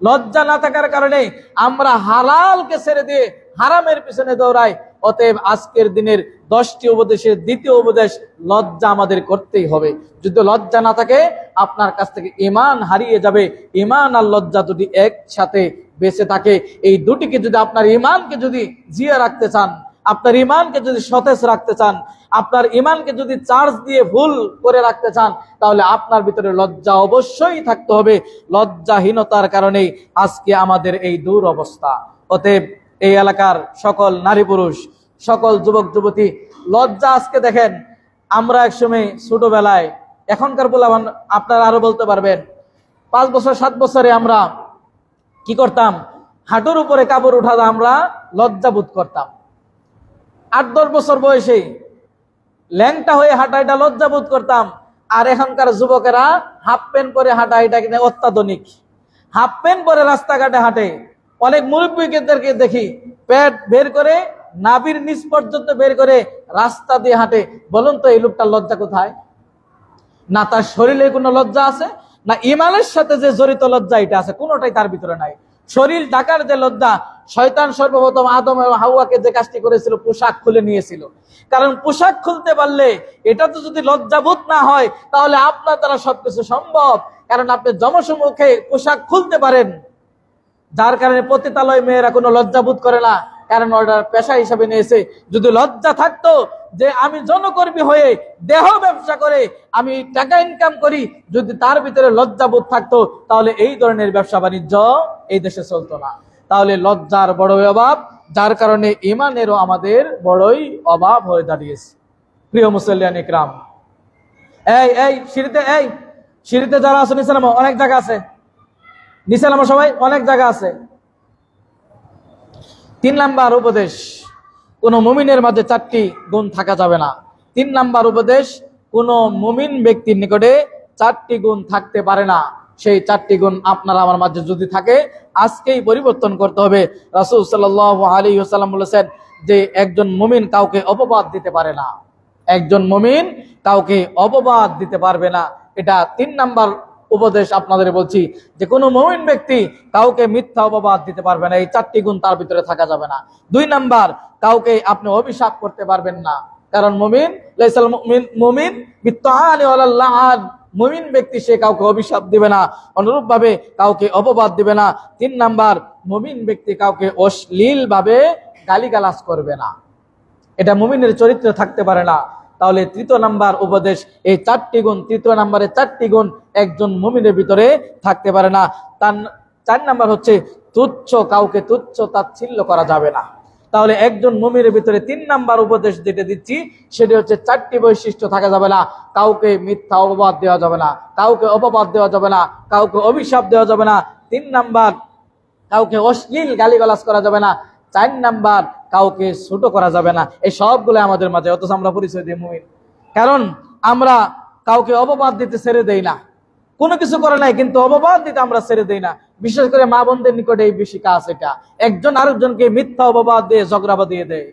লজ্জা না থাকার কারণে আমরা হালালকে ছেড়ে দিয়ে হারামের পিছনে দৌড়াই। অতএব আজকের দিনের 10টি উপদেশের দ্বিতীয় উপদেশ, লজ্জা আমাদের করতেই হবে। যদি লজ্জা না থাকে আপনার কাছ থেকে ঈমান হারিয়ে যাবে। ঈমান আর লজ্জা দুটি একসাথে বেঁচে থাকে। এই দুটিকে যদি আপনার ঈমানকে যদি জিয়ে রাখতে চান, আপনার ঈমানকে যদি সতেজ রাখতে চান, আপনার ঈমানকে যদি চার্জ দিয়ে ফুল করে রাখতে চান, তাহলে আপনার ভিতরে লজ্জা অবশ্যই থাকতে হবে। লজ্জাহীনতার কারণেই আজকে আমাদের এই দুরবস্থা। অতএব এই এলাকার সকল নারী পুরুষ, সকল যুবক যুবতী, লজ্জা আজকে দেখেন, আমরা একসময় ছোটবেলায়, এখনকার পোলাপান আপনারা আরো বলতে পারবেন, 5 বছর 7 বছরে আমরা কি করতাম? হাঁটুর উপরে কাপড় উঠাতে আমরা লজ্জা বোধ করতাম। 8-10 বছর বয়সে ল্যাংটা হয়ে হাঁটা এটা লজ্জা বোধ করতাম। আর এখনকার যুবকেরা হাফ প্যান্ট পরে হাঁটা এটা কিনা অত্যাধুনিক। হাফ প্যান্ট পরে রাস্তাঘাটে হাঁটে। অনেক মুরব্বীদেরকে দেখি পেট বের করে, নাভির নিচ পর্যন্ত বের করে রাস্তা দিয়ে হাঁটে। বলুন তো এই লোকটার লজ্জা কোথায়? না তার শরীরে কোনো লজ্জা আছে, না ঈমানের সাথে যে জড়িত লজ্জা এটা আছে, কোনোটাই তার ভিতরে নাই। শরীর ঢাকার যে লজ্জা, শয়তান সর্বপ্রথম আদম এবং হাওয়াকে যে কাজটি করেছিল, পোশাক খুলে নিয়েছিল। কারণ পোশাক খুলতে পারলে, এটা তো যদি লজ্জাবোধ না হয়, তাহলে আপনার দ্বারা সবকিছু সম্ভব। কারণ আপনি জনসমুখে পোশাক খুলতে পারেন, যার কারণে পতিতালয় মেয়েরা কোনো লজ্জাবোধ করে না, কারণ ওটা পেশা হিসাবে নিয়েছে। যদি লজ্জা থাকতো যে আমি জনকর্মী হয়ে দেহ ব্যবসা করে আমি টাকা ইনকাম করি, যদি তার ভিতরে লজ্জাবোধ থাকতো, তাহলে এই ধরনের ব্যবসা বাণিজ্য এই দেশে চলতো না। তাহলে লজ্জার বড়ই অভাব, যার কারণে ঈমানেরও আমাদের বড়ই অভাব হয়ে দাঁড়িয়েছে। প্রিয় মুসল্লিয়ান ইকরাম, এই সিঁড়িতে যারা আছে নিচে নামো, অনেক জায়গা আছে, নিচে নামো সবাই, অনেক জায়গা আছে। 3 নাম্বার উপদেশ, কোন মুমিনের মাঝে 4টি গুণ থাকা যাবে না। 3 নাম্বার উপদেশ, কোন মুমিন ব্যক্তির নিকটে 4টি গুণ থাকতে পারে না। সেই 4টি গুণ আপনার আমার মাঝে যদি থাকে, আজকেই পরিবর্তন করতে হবে। রাসূল সাল্লাল্লাহু আলাইহি ওয়াসাল্লাম বলেছেন যে একজন মুমিন কাউকে অপবাদ দিতে পারে না। একজন মুমিন কাউকে অপবাদ দিতে পারবে না। এটা 3 নাম্বার উপদেশ আপনাদের বলছি, যে কোনো মুমিন ব্যক্তি কাউকে মিথ্যা অপবাদ দিতে পারবে না। এই 4টি গুণ তার ভিতরে থাকা যাবে না। 2 নাম্বার, কাউকে আপনি অভিশাপ করতে পারবেন না, কারণ মুমিন লাইসাল মুমিন বিত্তাআনি ওয়ালাল লাআন, মুমিন ব্যক্তি সে কাউকে অভিশাপ দিবে না, অনুরূপ ভাবে কাউকে অপবাদ দিবে না। 3 নাম্বার, মুমিন ব্যক্তি কাউকে অশ্লীল ভাবে গালিগালাজ করবে না। এটা মুমিনের চরিত্রে থাকতে পারে না। তাহলে 3 নাম্বার উপদেশ, এই 4টি গুণ, 3 নাম্বারে 4টি গুণ একজন মুমিনের ভিতরে থাকতে পারে না। 4 নাম্বার হচ্ছে তুচ্ছ, কাউকে তুচ্ছ তাচ্ছিল্য করা যাবে না। তাহলে একজন মুমিনের ভিতরে 3 নাম্বার উপদেশ যেটা দিচ্ছি, সেটা হচ্ছে 4টি বৈশিষ্ট্য থাকা যাবে না। কাউকে মিথ্যা অপবাদ দেওয়া যাবে না, কাউকে অপবাদ দেওয়া যাবে না, কাউকে অভিশাপ দেওয়া যাবে না। 3 নাম্বার, কাউকে অশ্লীল গালিগালাজ করা যাবে না। 4 নাম্বার, কাউকে ছোট করা যাবে না। এই সবগুলো আমাদের মাঝে, অথচ আমরা পরিচয় দিই মুমিন। কারণ আমরা কাউকে অপবাদ দিতে ছেড়ে দেই না, কোনো কিছু করে নাই কিন্তু অপবাদ দিতে আমরা ছেড়ে দেই না। বিশেষ করে মা বোনদের নিকটে এই বেশি কাজ। এটা একজন আরেকজনকে মিথ্যা অপবাদ দিয়ে ঝগড়া বাঁধিয়ে দেয়।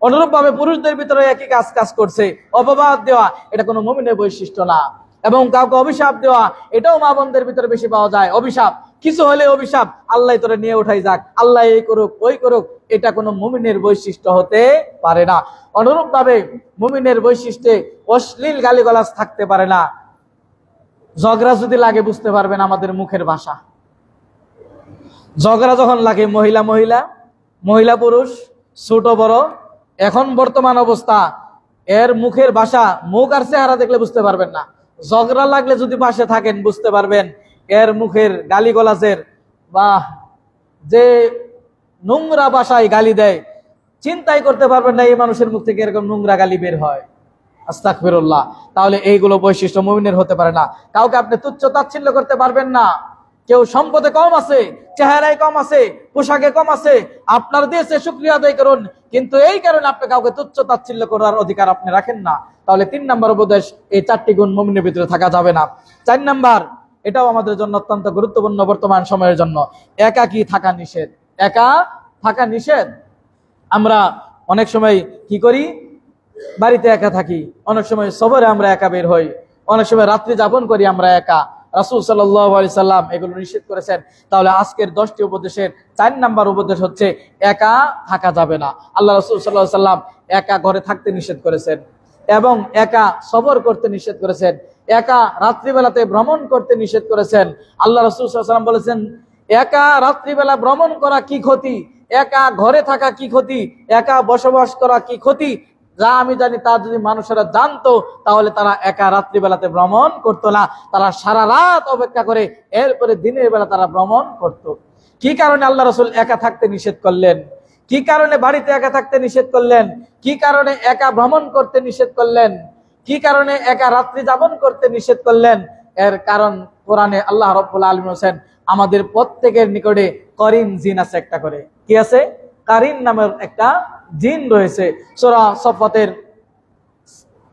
অনুরূপ ভাবে পুরুষদের ভিতরে একই কাজ করছে, অপবাদ দেওয়া, এটা কোনো মুমিনের বৈশিষ্ট্য না। এবং কাউকে অভিশাপ দেওয়া, এটাও মা বোনদের ভিতরে বেশি পাওয়া যায়। অভিশাপ, কিছু হলে অভিশাপ, আল্লাহ তোরে নিয়ে উঠাই যাক, আল্লাহ এই করুক ওই করুক, এটা কোনো মুমিনের বৈশিষ্ট্য হতে পারে না। অনুরূপ ভাবে মুমিনের বৈশিষ্ট্যে অশ্লীল গালিগালাজ থাকতে পারে না। ঝগড়া যদি লাগে, বুঝতে পারবেন আমাদের মুখের ভাষা। ঝগড়া যখন লাগে মহিলা মহিলা, মহিলা পুরুষ, ছোট বড়, এখন বর্তমান অবস্থা এর মুখের ভাষা, মুখ আর চেহারা দেখলে বুঝতে পারবেন না। ঝগড়া লাগলে যদি পাশে থাকেন বুঝতে পারবেন এর মুখের গালিগালাজের বা যে নোংরা ভাষায় গালি দেয়, চিন্তাই করতে পারবেন না এই মানুষের মুখ থেকে এরকম নোংরা গালি বের হয়। আস্তাগফিরুল্লাহ। তাহলে এইগুলো বৈশিষ্ট্য মুমিনের হতে পারে না। কাউকে আপনি তুচ্ছ তাচ্ছিল্য করতে পারবেন না। কেউ সম্পদে কম আছে, চেহারায় কম আছে, পোশাকে কম আছে, আপনার দিয়েছে শুকরিয়া আদায় করুন, কিন্তু এই কারণে আপনি কাউকে তুচ্ছ তাচ্ছিল্য করার অধিকার আপনি রাখেন না। তাহলে 3 নম্বর উপদেশ, এই 4টি গুণ মুমিনের ভিতরে থাকা যাবে না। 4 নম্বর, এটাও আমাদের জন্য অত্যন্ত গুরুত্বপূর্ণ বর্তমান সময়ের জন্য, একাকী থাকা নিষেধ। একা থাকা নিষেধ। আমরা অনেক সময় কি করি, বাড়িতে একা থাকি, অনেক সময় সফরে আমরা একা বের হই, অনেক সময় রাত্রি যাপন করি আমরা একা। রাসূল সাল্লাল্লাহু আলাইহি সাল্লাম এগুলো নিষেধ করেছেন। তাহলে আজকের 10টি উপদেশের 4 নম্বর উপদেশ হচ্ছে একা থাকা যাবে না। আল্লাহ রাসূল সাল্লাল্লাহু আলাইহি সাল্লাম একা ঘরে থাকতে নিষেধ করেছেন এবং একা সফর করতে নিষেধ করেছেন, একা রাত্রিবেলাতে ভ্রমণ করতে নিষেধ করেছেন। আল্লাহ রাসূল সাল্লাল্লাহু আলাইহি সাল্লাম বলেছেন, একা রাত্রিবেলা ভ্রমণ করা কি ক্ষতি, একা ঘরে থাকা কি ক্ষতি, একা বসবাস করা কি ক্ষতি, যা আমি জানি তা যদি মানুষেরা জানতো তাহলে তারা একা রাত্রিবেলাতে ভ্রমণ করতো না, তারা সারা রাত অপেক্ষা করে এরপরে দিনের বেলা তারা ভ্রমণ করত। কি কারণে আল্লাহ রাসূল একা থাকতে নিষেধ করলেন? কি কারণে বাড়িতে একা থাকতে নিষেধ করলেন? কি কারণে একা ভ্রমণ করতে নিষেধ করলেন? কি কারণে একা রাত্রি যাপন করতে নিষেধ করলেন? এর কারণ কোরআনে আল্লাহ রাব্বুল আলামিন বলেন, আমাদের প্রত্যেকের নিকটে করিন জিন আছে একটা করে। কি আছে? কারিন নামের একটা জিন রয়েছে। সূরা সফাতের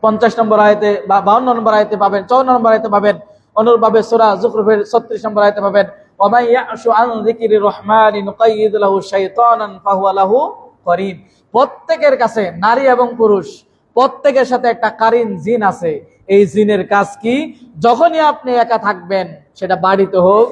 50 নম্বর আয়াতে বা 52 নম্বর আয়াতে পাবেন, 54 নম্বর আয়াতে পাবেন, অনুরূপভাবে সূরা যুখরুফের 36 নম্বর আয়াতে পাবেন, ওয়া মান ইয়াশু আন যিকরির রহমানি নুকাইয়িদ লাহু শাইতানান ফাহুয়া লাহু করিন। প্রত্যেকের কাছে, নারী এবং পুরুষ প্রত্যেকের সাথে একটা কারিন জিন আছে। এই জিনের কাজ কি? যখনই আপনি একা থাকবেন, সেটা বাড়িতে হোক,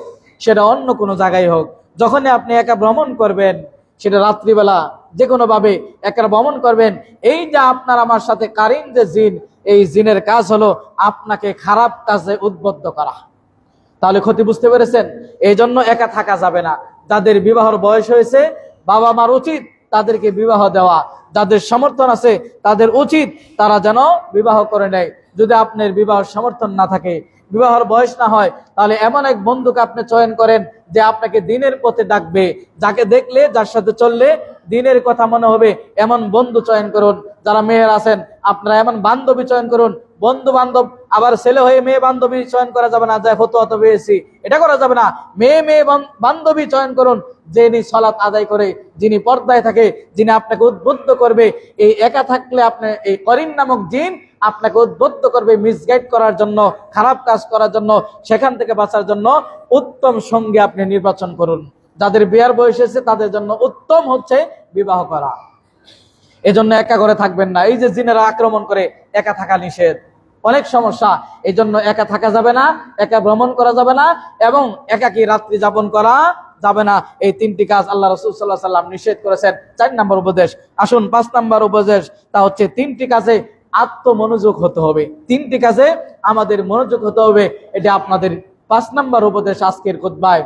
সেটা অন্য কোনো জায়গায় হোক, যখনই আপনি একা ভ্রমণ করবেন, সেটা রাত্রিবেলা যে কোনো ভাবে একা ভ্রমণ করবেন, এই যে আপনার আমার সাথে কারিন যে জিন, এই জিনের কাজ হলো আপনাকে খারাপ কাজে উদ্বুদ্ধ করা। তাহলে ক্ষতি বুঝতে পেরেছেন? এই জন্য একা থাকা যাবে না। যাদের বিবাহের বয়স হয়েছে, বাবা মার উচিত তাদেরকে বিবাহ দেওয়া। যাদের সমর্থন আছে তাদের উচিত তারা যেন বিবাহ করে নেয়। যদি আপনার বিবাহ সমর্থন না থাকে, বিবাহের বয়স না হয়, তাহলে এমন এক বন্ধুকে আপনি চয়ন করেন যে আপনাকে দিনের পথে ডাকবে, যাকে দেখলে, যার সাথে চললে দিনের কথা মনে হবে, এমন বন্ধু চয়ন করুন। যারা মেয়ের আছেন আপনারা এমন বান্ধবী চয়ন করুন। বন্ধু বান্ধব আবার ছেলে হয়ে মেয়ে বান্ধবী চয়ন করা যাবে না, যায় ফতোয়া তো পেয়েছি, এটা করা যাবে না। মেয়ে মেয়ে বান্ধবী চয়ন করুন, যিনি সালাত আদায় করে, যিনি পর্দায় থাকে, যিনি আপনাকে উদ্বুদ্ধ করবে। এই একা থাকলে আপনি এই করিন নামক জিন আপনাকে উদ্বুদ্ধ করবে মিসগাইড করার জন্য, খারাপ কাজ করার জন্য। সেখান থেকে বাঁচার জন্য উত্তম সঙ্গী আপনি নির্বাচন করুন। যাদের বিয়ার বয়স এসেছে তাদের জন্য উত্তম হচ্ছে বিবাহ করা। এজন্য একা ঘরে থাকবেন না। এই যে জিনেরা আক্রমণ করে, একা থাকা নিষেধ, অনেক সমস্যা। এই জন্য একা থাকা যাবে না, একা ভ্রমণ করা যাবে না, এবং একাকী রাত্রি যাপন করা যাবে না। এই 3টি কাজ আল্লাহ রাসূল সাল্লাল্লাহু আলাইহি সাল্লাম নিষেধ করেছেন। 4 নম্বর উপদেশ। আসুন 5 নম্বর উপদেশ, তা হচ্ছে 3টি কাজে আত্মমনোযোগ হতে হবে। 3টি কাজে আমাদের মনোযোগ হতে হবে। এটা আপনাদের 5 নম্বর উপদেশ আজকের খুতবায়।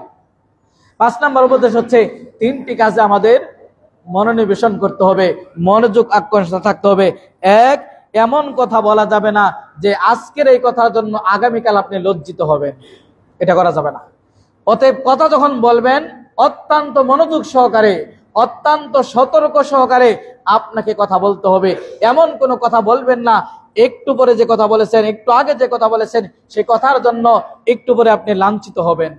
5 নম্বর উপদেশ হচ্ছে 3টি কাজে আমাদের মনোনিবেশন করতে হবে, মনোযোগ আকর্ষণ থাকতে হবে। এক, এমন কথা বলা যাবে না যে আজকের এই কথার জন্য আগামীকাল আপনি লজ্জিত হবেন, এটা করা যাবে না। অতএব কথা যখন বলবেন অত্যন্ত মনোযোগ সহকারে, অত্যন্ত সতর্ক সহকারে আপনাকে কথা বলতে হবে। এমন কোনো কথা বলবেন না একটু পরে যে কথা বলেছেন, একটু আগে যে কথা বলেছেন, সেই কথার জন্য একটু পরে আপনি লাঞ্ছিত হবেন,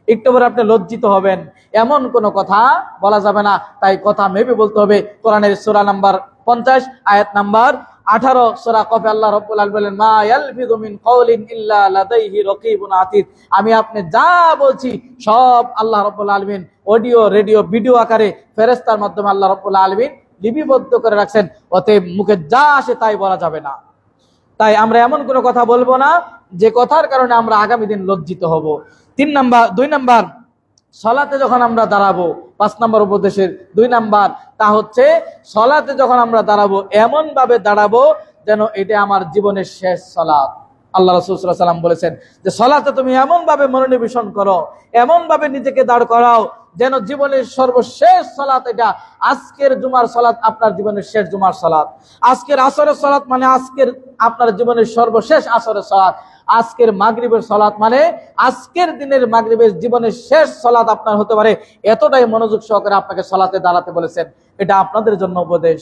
একটু পরে আপনি লজ্জিত হবেন, এমন কোনো কথা বলা যাবে না। তাই কথা মেপে বলতে হবে। কোরআনের সূরা নাম্বার 50 আয়াত নাম্বার 18 সূরা কফে আল্লাহ রাব্বুল আলামিন বলেন, মা ইয়ালফিযু মিন কওলিন ইল্লা লাদাইহি রাকীবুন আতীদ। আমি আপনি যা বলছি সব আল্লাহ রাব্বুল আলামিন অডিও, রেডিও, ভিডিও আকারে ফেরেশতার মাধ্যমে আল্লাহ রাব্বুল আলামিন লিপিবদ্ধ করে রাখছেন। অতএব মুখে যা আসে তাই বলা যাবে না। তাই আমরা এমন কোনো কথা বলবো না যে কথার কারণে আমরা আগামী দিন লজ্জিত হব। 2 নাম্বার, সালাতে যখন আমরা দাঁড়াবো, 5 নম্বর উপদেশের 2 নাম্বার, তা হচ্ছে সালাতে যখন আমরা দাঁড়াবো এমন ভাবে দাঁড়াবো যেন এটা আমার জীবনের শেষ সালাত। আল্লাহ রাসূল সাল্লাল্লাহু আলাইহি ওয়াসাল্লাম বলেছেন যে সালাতে তুমি এমন ভাবে মনোনিবেশন করো, এমন ভাবে নিজেকে দাঁড় করাও যেন জীবনের সর্বশেষ সালাত এটা। আজকের জুমার সালাত আপনার জীবনের শেষ জুমার সালাত, আজকের আসরের সালাত মানে আজকের আপনার জীবনের সর্বশেষ আসরের সালাত, আজকের মাগরিবের সালাত মানে আজকের দিনের মাগরিবের জীবনের শেষ সালাত আপনার হতে পারে। এতটাই মনোযোগ সহকারে আপনাকে সালাতে দাঁড়াতে বলেছেন, এটা আপনাদের জন্য উপদেশ।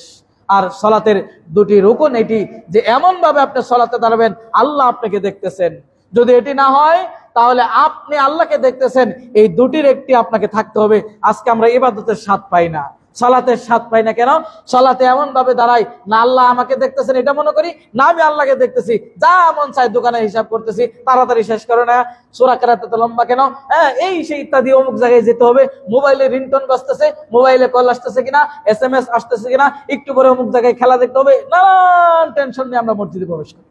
আর সালাতের দুটি রুকন এটি যে এমন ভাবে আপনি সালাতে দাঁড়াবেন আল্লাহ আপনাকে দেখতেছেন। যদি এটি না হয় তাহলে আপনি আল্লাহকে দেখতেছেন, এই দুটির একটি আপনাকে থাকতে হবে। আজকে আমরা ইবাদতের স্বাদ পাই না, সালাতের স্বাদ পাই না। কেন? সালাতে এমন ভাবে দাঁড়াই না আল্লাহ আমাকে দেখতেছেন এটা মনে করি, না আমি আল্লাহকে দেখতেছি। যা মন চাই দোকানে হিসাব করতেছি, তাড়াতাড়ি শেষ করে না, সূরা কেরাতে তো লম্বা কেন, হ্যাঁ এই সেই ইত্যাদি, অমুক জায়গায় যেতে হবে, মোবাইলে রিংটোন বাজতেছে, মোবাইলে কল আসতেছে কিনা, SMS আসতেছে কিনা, একটু পরে অমুক জায়গায় খেলা দেখতে হবে, নানান টেনশন নিয়ে আমরা মসজিদে প্রবেশ করি।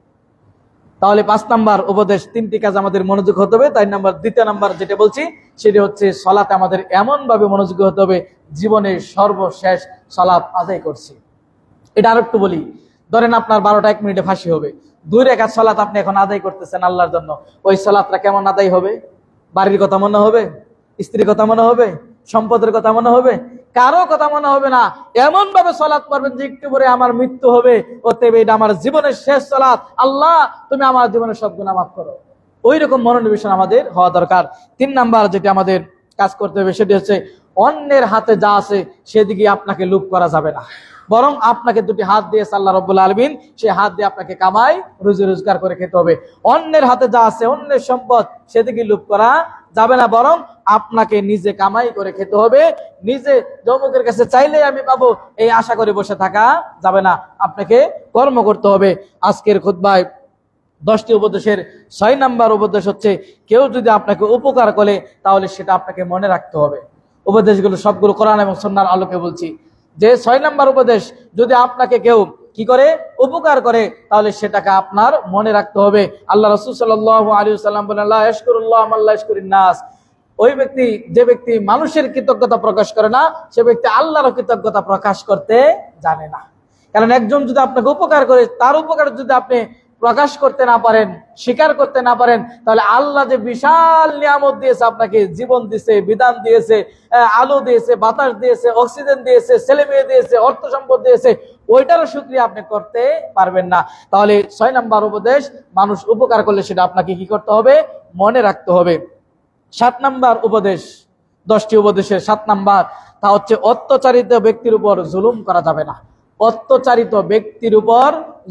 তাহলে 5 নাম্বার উপদেশ, 3টি কাজ আমাদের মনোযোগ হতে হবে। 4 নাম্বার, দ্বিতীয় নাম্বার যেটা বলছি সেটা হচ্ছে সালাতে আমাদের এমন ভাবে মনোযোগী হতে হবে জীবনের সর্বশেষ সালাত আদায় করছি। এটা আরেকটু বলি, ধরেন আপনার 12টা 1 মিনিটে ফাঁসি হবে, 2 রাকাত সালাত আপনি এখন আদায় করতেছেন আল্লাহর জন্য। ওই সালাতটা কেমন আদায় হবে? বাড়ির কথা মনে হবে, স্ত্রীর কথা মনে হবে, সম্পদের কথা মনে হবে, কারো কথা মনে হবে না। এমন ভাবে সালাত পড়বেন যে একটু পরে আমার মৃত্যু হবে, অতএব এটা আমার জীবনের শেষ সালাত, আল্লাহ তুমি আমার জীবনের সব গুনাহ মাফ করো। ওই রকম মনোনিবেশন আমাদের হওয়া দরকার। 3 নাম্বার যেটা আমাদের কাজ করতে হবে সেটি হচ্ছে অন্যের হাতে যা আছে সেদিকে আপনাকে লোভ করা যাবে না, বরং আপনাকে 2টি হাত দিয়েছে আল্লাহ রাব্বুল আলামিন, সেই হাত দিয়ে আপনাকে কামাই রুজি রোজগার করে খেতে হবে। অন্যের হাতে যা আছে, অন্যের সম্পদ, সেদিকে লোভ করা যাবে না, বরং আপনাকে নিজে কামাই করে খেতে হবে। নিজে যমুকের কাছে চাইলে আমি পাবো এই আশা করে বসে থাকা যাবে না, আপনাকে কর্ম করতে হবে। আজকের খুতবায় 10টি উপদেশের 6 নাম্বার উপদেশ হচ্ছে কেউ যদি আপনাকে উপকার করে তাহলে সেটা আপনাকে মনে রাখতে হবে। উপদেশগুলো সবগুলো কোরআন এবং সুন্নাহর আলোকে বলছি। যে 6 নাম্বার উপদেশ, যদি আপনাকে কেউ কি করে উপকার করে তাহলে সেটাকে আপনার মনে রাখতে হবে। আল্লাহ রাসূল সাল্লাল্লাহু আলাইহি ওয়াসাল্লাম বলেন লা ইয়াশকুরুল্লাহ মান লা ইয়াশকুরিন নাস, ওই ব্যক্তি যে ব্যক্তি মানুষের কৃতজ্ঞতা প্রকাশ করে না সে ব্যক্তি আল্লাহর কৃতজ্ঞতা প্রকাশ করতে জানে না। কারণ একজন যদি আপনাকে উপকার করে তার উপকার যদি আপনি প্রকাশ করতে না পারেন, স্বীকার করতে না পারেন, তাহলে আল্লাহ যে বিশাল নিয়ামত দিয়েছে, আপনাকে জীবন দিয়েছে, বিধান দিয়েছে, আলো দিয়েছে, বাতাস দিয়েছে, অক্সিজেন দিয়েছে, ছেলে মেয়ে দিয়েছে, অর্থ সম্পদ দিয়েছে, ওইটারও শুকরিয়া আপনি করতে পারবেন না। তাহলে 6 নাম্বার উপদেশ, মানুষ উপকার করলে সেটা আপনাকে কি করতে হবে? মনে রাখতে হবে। 7 নাম্বার উপদেশ, 10টি উপদেশের 7 নাম্বার, তা হচ্ছে অত্যাচারিত ব্যক্তির উপর জুলুম করা যাবে না। অত্যাচারিত ব্যক্তির উপর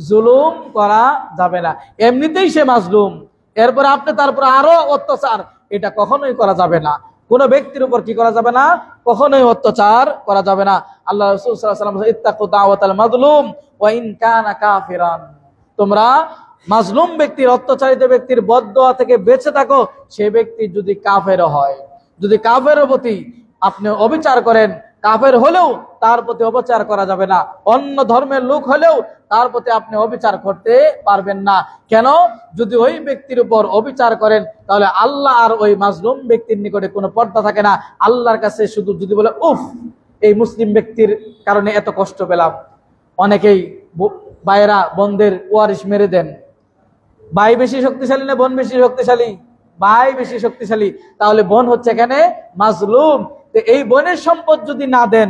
জুলুম করা যাবে না। এমনিতেই সে মাজলুম, এরপরে আপনি তারপর আরো অত্যাচার, এটা কখনোই করা যাবে না। কোন ব্যক্তির উপর কি করা যাবে না? কখনোই অত্যাচার করা যাবে না। আল্লাহ রাসূল সাল্লাল্লাহু আলাইহি ওয়াসাল্লাম বলেছেন ইত্তাকু দাওয়াতাল মাজলুম ওয়া ইন কানা কাফিরান, তোমরা মাজলুম ব্যক্তির, অত্যাচারিত ব্যক্তির বদদোয়া থেকে বেঁচে থাকো, সে ব্যক্তি যদি কাফের হয়। যদি কাফেরের প্রতি আপনি অবিচার করেন, কাফের হলেও তার প্রতি অবিচার করা যাবে না, অন্য ধর্মের লোক হলেও তার প্রতি আপনি অবিচার করতে পারবেন না। কেন? যদি ওই ব্যক্তির উপর অবিচার করেন তাহলে আল্লাহ আর ওই মাজলুম ব্যক্তির নিকটে কোনো পর্দা থাকে না। আল্লাহর কাছে শুধু যদি বলে উফ এই মুসলিম ব্যক্তির কারণে এত কষ্ট পেলাম। অনেকেই ভাইয়েরা বোনদের ওয়ারিশ মেরে দেন। ভাই বেশি শক্তিশালী না বোন বেশি শক্তিশালী? ভাই বেশি শক্তিশালী, তাহলে বোন হচ্ছে এখানে মাজলুম। এই বোনের সম্পদ যদি না দেন,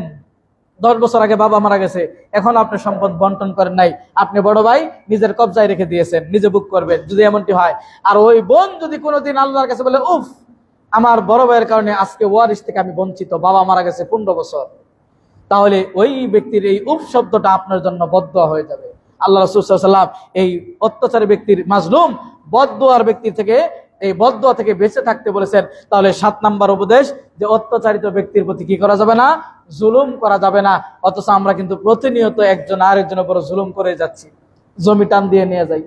10 বছর আগে বাবা মারা গেছে, এখন আপনি সম্পদ বন্টন করেন নাই, আপনি বড় ভাই নিজের কবজায় রেখে দিয়েছেন, নিজে বুক করবেন যদি এমনটি হয়। আর ওই বোন যদি কোনোদিন আল্লাহর কাছে বলে উফ আমার বড় ভাইয়ের কারণে আজকে ওয়ারিশ থেকে আমি বঞ্চিত, বাবা মারা গেছে 15 বছর, তাহলে ওই ব্যক্তির এই উফ শব্দটা আপনার জন্য বদদোয়া হয়ে যাবে। আল্লাহ রাসূল সাল্লাল্লাহু আলাইহি ওয়াসাল্লাম এই অত্যাচারী ব্যক্তির, মাজলুম বদদোয়ার ব্যক্তি থেকে, এই বদদোয়া থেকে বেঁচে থাকতে বলেছেন। তাহলে 7 নাম্বার উপদেশ যে অত্যাচারিত ব্যক্তির প্রতি কি করা যাবে না? জুলুম করা যাবে না। অথচ আমরা কিন্তু প্রতিনিয়ত একজন আরেকজনের উপর জুলুম করে যাচ্ছি, জমি টান দিয়ে নিয়ে যাই,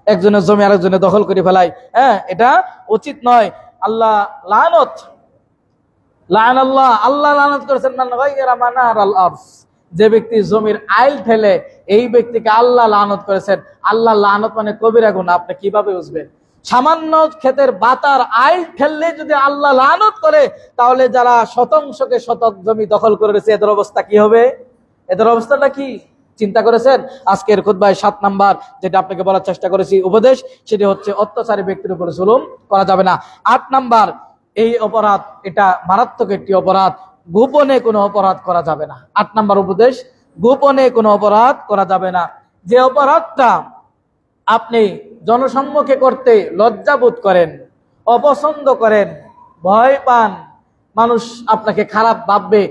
একজনের জমি আরেকজনের দখল করে ফেলাই। হ্যাঁ, এটা উচিত নয়। আল্লাহ লানত, লানাল্লাহ, আল্লাহ লানত করেছেন মান গায়রা মানারাল আরশ, যে ব্যক্তি জমির আইল ঠেলে, এই ব্যক্তিকে আল্লাহ লানত করেছেন। আল্লাহ লানত মানে কবিরা গুনাহ, আপনি কিভাবে বুঝবেন? সামান্য ক্ষেতের বাতার আইল ঠেললে যদি আল্লাহ লানত করে, তাহলে যারা শতাংশকে শতক জমি দখল করে রয়েছে এদের অবস্থা কি হবে? এদের অবস্থাটা কি? চিন্তা করেছেন? আজকের খুতবায় 7 নাম্বার যেটা আপনাকে বলার চেষ্টা করেছি উপদেশ, সেটি হচ্ছে অত্যাচারী ব্যক্তির উপরে জুলুম করা যাবে না। 8 নাম্বার, এই অপরাধ এটা মারাত্মক একটি অপরাধ, গোপনে কোনো অপরাধ করা যাবে না। 8 নাম্বার উপদেশ, গোপনে কোনো অপরাধ করা যাবে না। যে অপরাধটা আপনি জনসম্মুখে করতে লজ্জাবোধ করেন, অপছন্দ করেন, ভয় পান, মানুষ আপনাকে খারাপ ভাববে,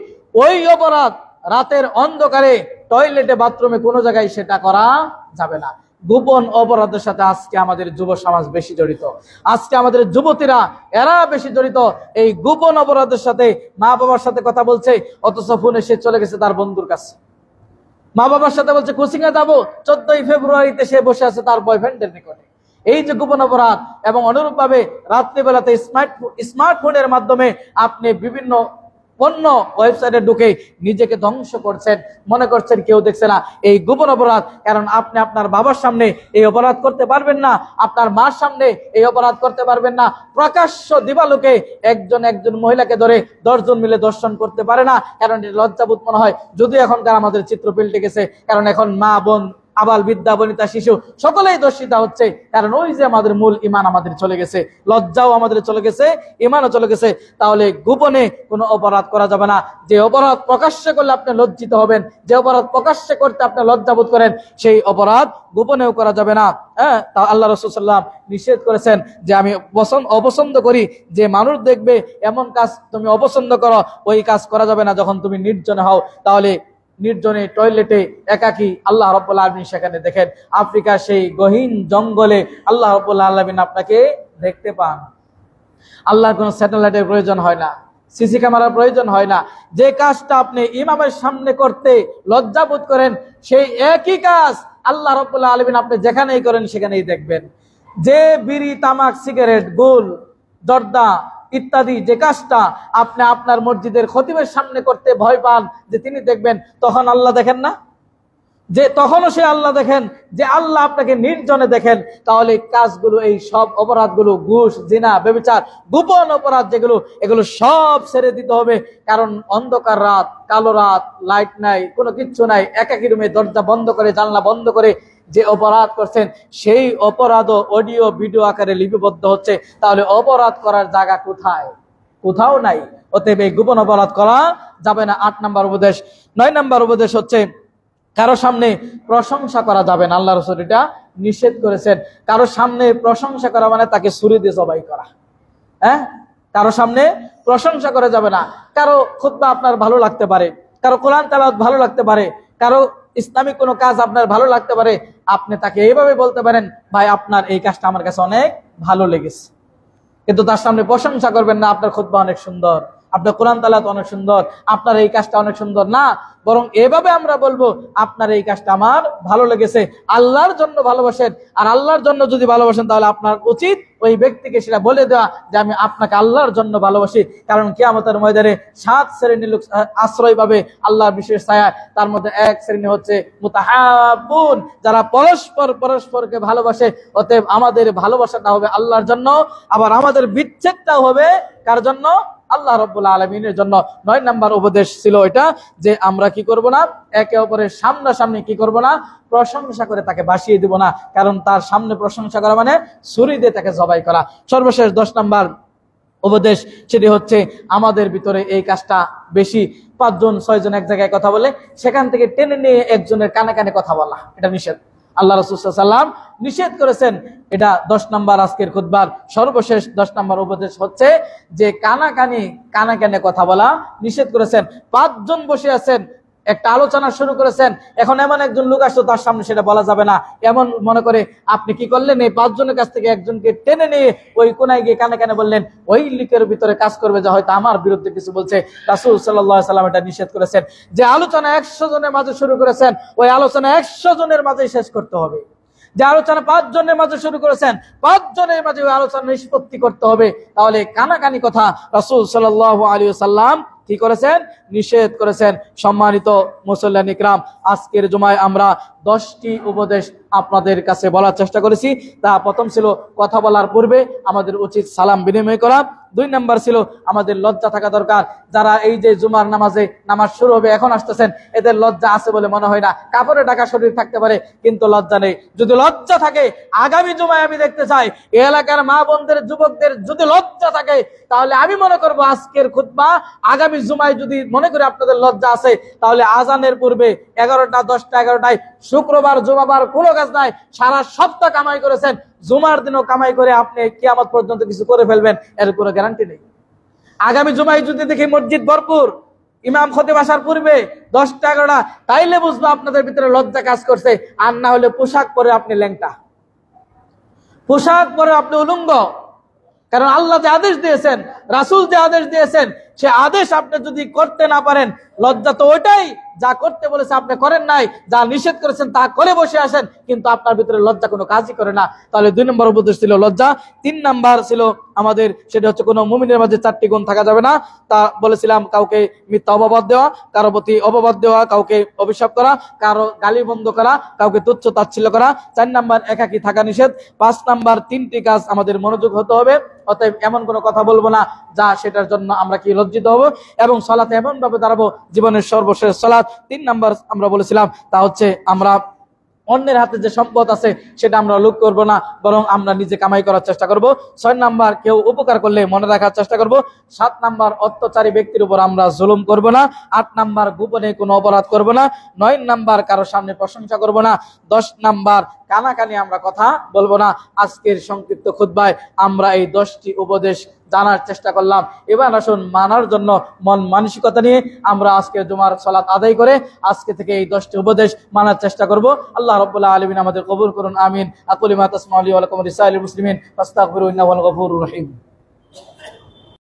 ওই অপরাধ রাতের অন্ধকারে টয়লেটে বাথরুমে কোনো জায়গায় সেটা করা যাবে না। গোপন অপরাধের সাথে আজকে আমাদের যুব সমাজ বেশি জড়িত, আজকে আমাদের যুবতীরা এরা বেশি জড়িত এই গোপন অপরাধের সাথে। মা বাবার সাথে কথা বলছে, অথচ ফোনে সে চলে গেছে তার বন্ধুর কাছে। মা বাবার সাথে বলছে কোচিং এ যাবো, 14ই ফেব্রুয়ারিতে সে বসে আছে তার বয়ফ্রেন্ডের নিকটে। এই যে গোপন অপরাধ, এবং অনুরূপ ভাবে রাত্রিবেলাতে স্মার্টফোনের মাধ্যমে আপনি বিভিন্ন পণ্য ওয়েবসাইটে ঢুকে নিজেকে ধ্বংস করছেন, মনে করছেন কেউ দেখছে না। এই গোপন অপরাধ, কারণ আপনি আপনার বাবার সামনে এই অপরাধ করতে পারবেন না, আপনার মার সামনে এই অপরাধ করতে পারবেন না। প্রকাশ্য দিবালোকে একজন মহিলাকে ধরে 10 জন মিলে দর্শন করতে পারে না, কারণ এটা লজ্জাবোধ মনে হয়। যদিও এখনকার আমাদের চিত্র পাল্টে গেছে, কারণ এখন মা বোন আবাল বৃদ্ধা বনিতা শিশু সকলেই দর্শিতা হচ্ছে, কারণ ওই যে আমাদের মূল ইমান আমাদের চলে গেছে, লজ্জাও আমাদের চলে গেছে, ইমানও চলে গেছে। তাহলে গোপনে কোনো অপরাধ করা যাবে না। যে অপরাধ প্রকাশ্যে করলে আপনি লজ্জিত হবেন, যে অপরাধ প্রকাশ্যে করতে আপনি লজ্জাবোধ করেন, সেই অপরাধ গোপনেও করা যাবে না। হ্যাঁ, তা আল্লাহ রাসূল সাল্লাল্লাহু আলাইহি ওয়াসাল্লাম নিষেধ করেছেন যে আমি অপছন্দ করি যে মানুষ দেখবে এমন কাজ তুমি অপছন্দ করো, ওই কাজ করা যাবে না যখন তুমি নির্জনে হও। তাহলে নির্জনে টয়লেটে একাকী আল্লাহ রাব্বুল আলামিন সেখানে দেখেন, আফ্রিকার সেই গহীন জঙ্গলে আল্লাহ রাব্বুল আলামিন আপনাকে দেখতে পান। আল্লাহর কোনো স্যাটেলাইটের প্রয়োজন হয় না, সিসি ক্যামেরার প্রয়োজন হয় না। যে কাজটা আপনি ইমামের সামনে করতে লজ্জাবোধ করেন, সেই একই কাজ আল্লাহ রাব্বুল আলামিন আপনি যেখানেই করেন সেখানেই দেখবেন। যে বিড়ি, তামাক, সিগারেট, গোল, জর্দা ইত্যাদি যে কাজটা আপনি আপনার মসজিদের খতিবের সামনে করতে ভয় পান যে তিনি দেখবেন, তখন আল্লাহ দেখেন না? যে তখনও সে আল্লাহ দেখেন, যে আল্লাহ আপনাকে নির্জনে দেখেন। তাহলে কাজগুলো, এই সব অপরাধগুলো, ঘুষ, জিনা, ব্যভিচার, গোপন অপরাধ যেগুলো, এগুলো সব ছেড়ে দিতে হবে। কারণ অন্ধকার রাত, কালো রাত, লাইট নাই, কোনো কিচ্ছু নাই, একাকী রুমে দরজা বন্ধ করে জানলা বন্ধ করে যে অপরাধ করছেন, সেই অপরাধও অডিও ভিডিও আকারে লিপিবদ্ধ হচ্ছে। তাহলে অপরাধ করার জায়গা কোথায়? কোথাও নাই। অতএব এই গোপন অপরাধ করা যাবে না। 8 নাম্বার উপদেশ। 9 নাম্বার উপদেশ হচ্ছে কারো সামনে প্রশংসা করা যাবে না। আল্লাহ রাসূল এটা নিষেধ করেছেন। কারো সামনে প্রশংসা করা মানে তাকে ছুরি দিয়ে জবাই করা। হ্যাঁ, কারো সামনে প্রশংসা করা যাবে না। কারো খুতবা আপনার ভালো লাগতে পারে, কারো কোরআন তেলাওয়াত ভালো লাগতে পারে, কারো ইসলামিক কোনো কাজ আপনার ভালো লাগতে পারে, আপনি তাকে এইভাবে বলতে পারেন, ভাই আপনার এই কাজটা আমার কাছে অনেক ভালো লেগেছে, কিন্তু তার সামনে প্রশংসা করবেন না আপনার খুতবা অনেক সুন্দর, আপনার কোরআন তেলাওয়াত অনেক সুন্দর, আপনার এই কাজটা অনেক সুন্দর না। বরং এভাবে আমরা বলবো, আপনার এই কাজটা আমার ভালো লেগেছে, আল্লাহর জন্য ভালোবাসেন। আর আল্লাহর জন্য যদি ভালোবাসেন, তাহলে আপনার উচিত ওই ব্যক্তিকে সেটা বলে দেওয়া যে আমি আপনাকে আল্লাহর জন্য ভালোবাসি। কারণ কিয়ামতের ময়দানে 7 শ্রেণীর লোক আশ্রয় পাবে আল্লাহর বিশেষ ছায়া। তার মধ্যে এক শ্রেণী হচ্ছে মুতাহাব্বুন, যারা পরস্পরকে ভালোবাসে। অতএব আমাদের ভালোবাসাটা হবে আল্লাহর জন্য, আবার আমাদের বিচ্ছেদটাও হবে কার জন্য? আল্লাহ রাব্বুল আলামিনের জন্য। 9 নাম্বার উপদেশ ছিল এটা, যে আমরা কি করব না, একে অপরের সামনাসামনি কি করব না, প্রশংসা করে তাকে ভাসিয়ে দিব না। কারণ তার সামনে প্রশংসা করা মানে ছুরি দিয়ে তাকে জবাই করা। সর্বশেষ 10 নাম্বার উপদেশ, সেটি হচ্ছে আমাদের ভিতরে এই কাজটা বেশি। 5 জন 6 জন এক জায়গায় কথা বলে, সেখান থেকে টেনে নিয়ে একজনের কানে কানে কথা বলা, এটা নিষেধ। আল্লাহ রাসূল সাল্লাল্লাহু আলাইহি ওয়াসাল্লাম নিষেধ করেছেন। এটা 10 নাম্বার আজকের খুতবার সর্বশেষ 10 নাম্বার উপদেশ হচ্ছে যে কানে কথা বলা নিষেধ করেছেন। 5 জন বসে আছেন, একটা আলোচনা শুরু করেছেন, এখন এমন একজন লোক আসতো তার সামনে সেটা বলা যাবে না। এমন মনে করে আপনি কি করলেন, এই 5 জনের কাছ থেকে একজনকে টেনে নিয়ে ওই কোনায় গিয়ে কানে বললেন, ওই লিকের ভিতরে কাজ করবে যে হয়তো আমার বিরুদ্ধে কিছু বলছে। রাসূল সাল্লাল্লাহু আলাইহি ওয়াসাল্লাম এটা নিষেধ করেছেন। যে আলোচনা 100 জনের মাঝে শুরু করেছেন, ওই আলোচনা 100 জনের মাঝেই শেষ করতে হবে। যে আলোচনা 5 জনের মাঝে শুরু করেছেন, 5 জনের মাঝে ওই আলোচনা নিষ্পত্তি করতে হবে। তাহলে কানাকানি কথা রাসূল সাল্লাল্লাহু আলাইহি ওয়াসাল্লাম কি করেছেন? নিষেধ করেছেন। সম্মানিত মুসল্লিয়ান ইকরাম, আজকের জুমায় আমরা 10টি উপদেশ আপনাদের কাছে বলার চেষ্টা করেছি। তা প্রথম ছিল কথা বলার পূর্বে আমাদের উচিত সালাম বিনিময় করা। 2 নাম্বার ছিল আমাদের লজ্জা থাকা দরকার। যারা এই যে জুমার নামাজ শুরু হবে এখন আসতেছেন, এদের লজ্জা আছে বলে মনে হয় না। কাপড়ে ঢাকা শরীর থাকতে পারে কিন্তু লজ্জা নেই। যদি লজ্জা থাকে, আগামী জুমায় আমি দেখতে চাই এই এলাকার মা বোনদের, যুবকদের যদি লজ্জা থাকে, তাহলে আমি মনে করব আজকের খুতবা, আগামী জুমায় যদি মনে করি আপনাদের লজ্জা আছে, তাহলে আজানের পূর্বে 11টা, 10টা, 11টায়, শুক্রবার জুমাবার কোনো কাজ নাই, সারা সপ্তাহ কামাই করেছেন, জুমার দিনও কামাই করে আপনি কিয়ামত পর্যন্ত কিছু করে ফেলবেন, এর কোনো গ্যারান্টি নেই। আগামী জুমায় যদি দেখি মসজিদ ভরপুর, ইমাম খতিব আসার পূর্বে 10টা, 11টা, তাইলে বুঝবো আপনাদের ভিতরে লজ্জা কাজ করছে। আর না হলে পোশাক পরে আপনি ল্যাংটা, পোশাক পরে আপনি উলঙ্গ। কারণ আল্লাহ যে আদেশ দিয়েছেন, রাসূল যে আদেশ দিয়েছেন, সে আদেশ আপনি যদি করতে না পারেন, লজ্জা তো ওইটাই, যা করতে বলেছে আপনি করেন নাই, যা নিষেধ করেছেন তা করে বসে আসেন, কিন্তু আপনার ভিতরে লজ্জা কোনো কাজই করে না। তাহলে 2 নম্বর উপদেশ ছিল লজ্জা। 3 নাম্বার ছিল আমাদের, সেটা হচ্ছে কোনো মুমিনের মাঝে 4টি গুণ থাকা যাবে না। তা বলেছিলাম, কাউকে মিথ্যা অপবাদ দেওয়া, কারো প্রতি অপবাদ দেওয়া, কাউকে অভিশাপ করা, কারো গালি বন্ধ করা, কাউকে তুচ্ছ তাচ্ছিল্য করা। 4 নাম্বার একাকী থাকা নিষেধ। 5 নাম্বার 3টি কাজ আমাদের মনোযোগ হতে হবে। অতএব এমন কোনো কথা বলবো না যা সেটার জন্য আমরা কি লজ্জিত হব, এবং সালাতে এমন ভাবে দাঁড়াবো জীবনের সর্বশেষ সালাত। 3 নাম্বার আমরা বলেছিলাম, তা হচ্ছে আমরা অন্যের হাতে যে সম্পদ আছে সেটা আমরা লুট করব না, বরং আমরা নিজে কামাই করার চেষ্টা করব। 6 নাম্বার কেউ উপকার করলে মনে রাখার চেষ্টা করব। 7 নাম্বার অত্যাচারী ব্যক্তির উপর আমরা জুলুম করব না। 8 নাম্বার গোপনে কোনো অপরাধ করব না। 9 নাম্বার কারো সামনে প্রশংসা করব না। 10 নাম্বার কানাকানি আমরা কথা বলবো না। আজকের সংক্ষিপ্ত খুতবায় আমরা এই 10টি উপদেশ জানার চেষ্টা করলাম। এবার আসুন মানার জন্য মন মানসিকতা নিয়ে আমরা আজকে জুমার সালাত আদায় করে আজকে থেকে এই 10টি উপদেশ মানার চেষ্টা করব। আল্লাহ রাব্বুল আলামিন আমাদের কবুল করুন, আমিন। আকুলু মা তাসমাউন ওয়া লাকুম লিসাইরিল মুসলিমিন ফাস্তাগফিরু ইন্নাহু হুয়াল গফুরুর রহিম।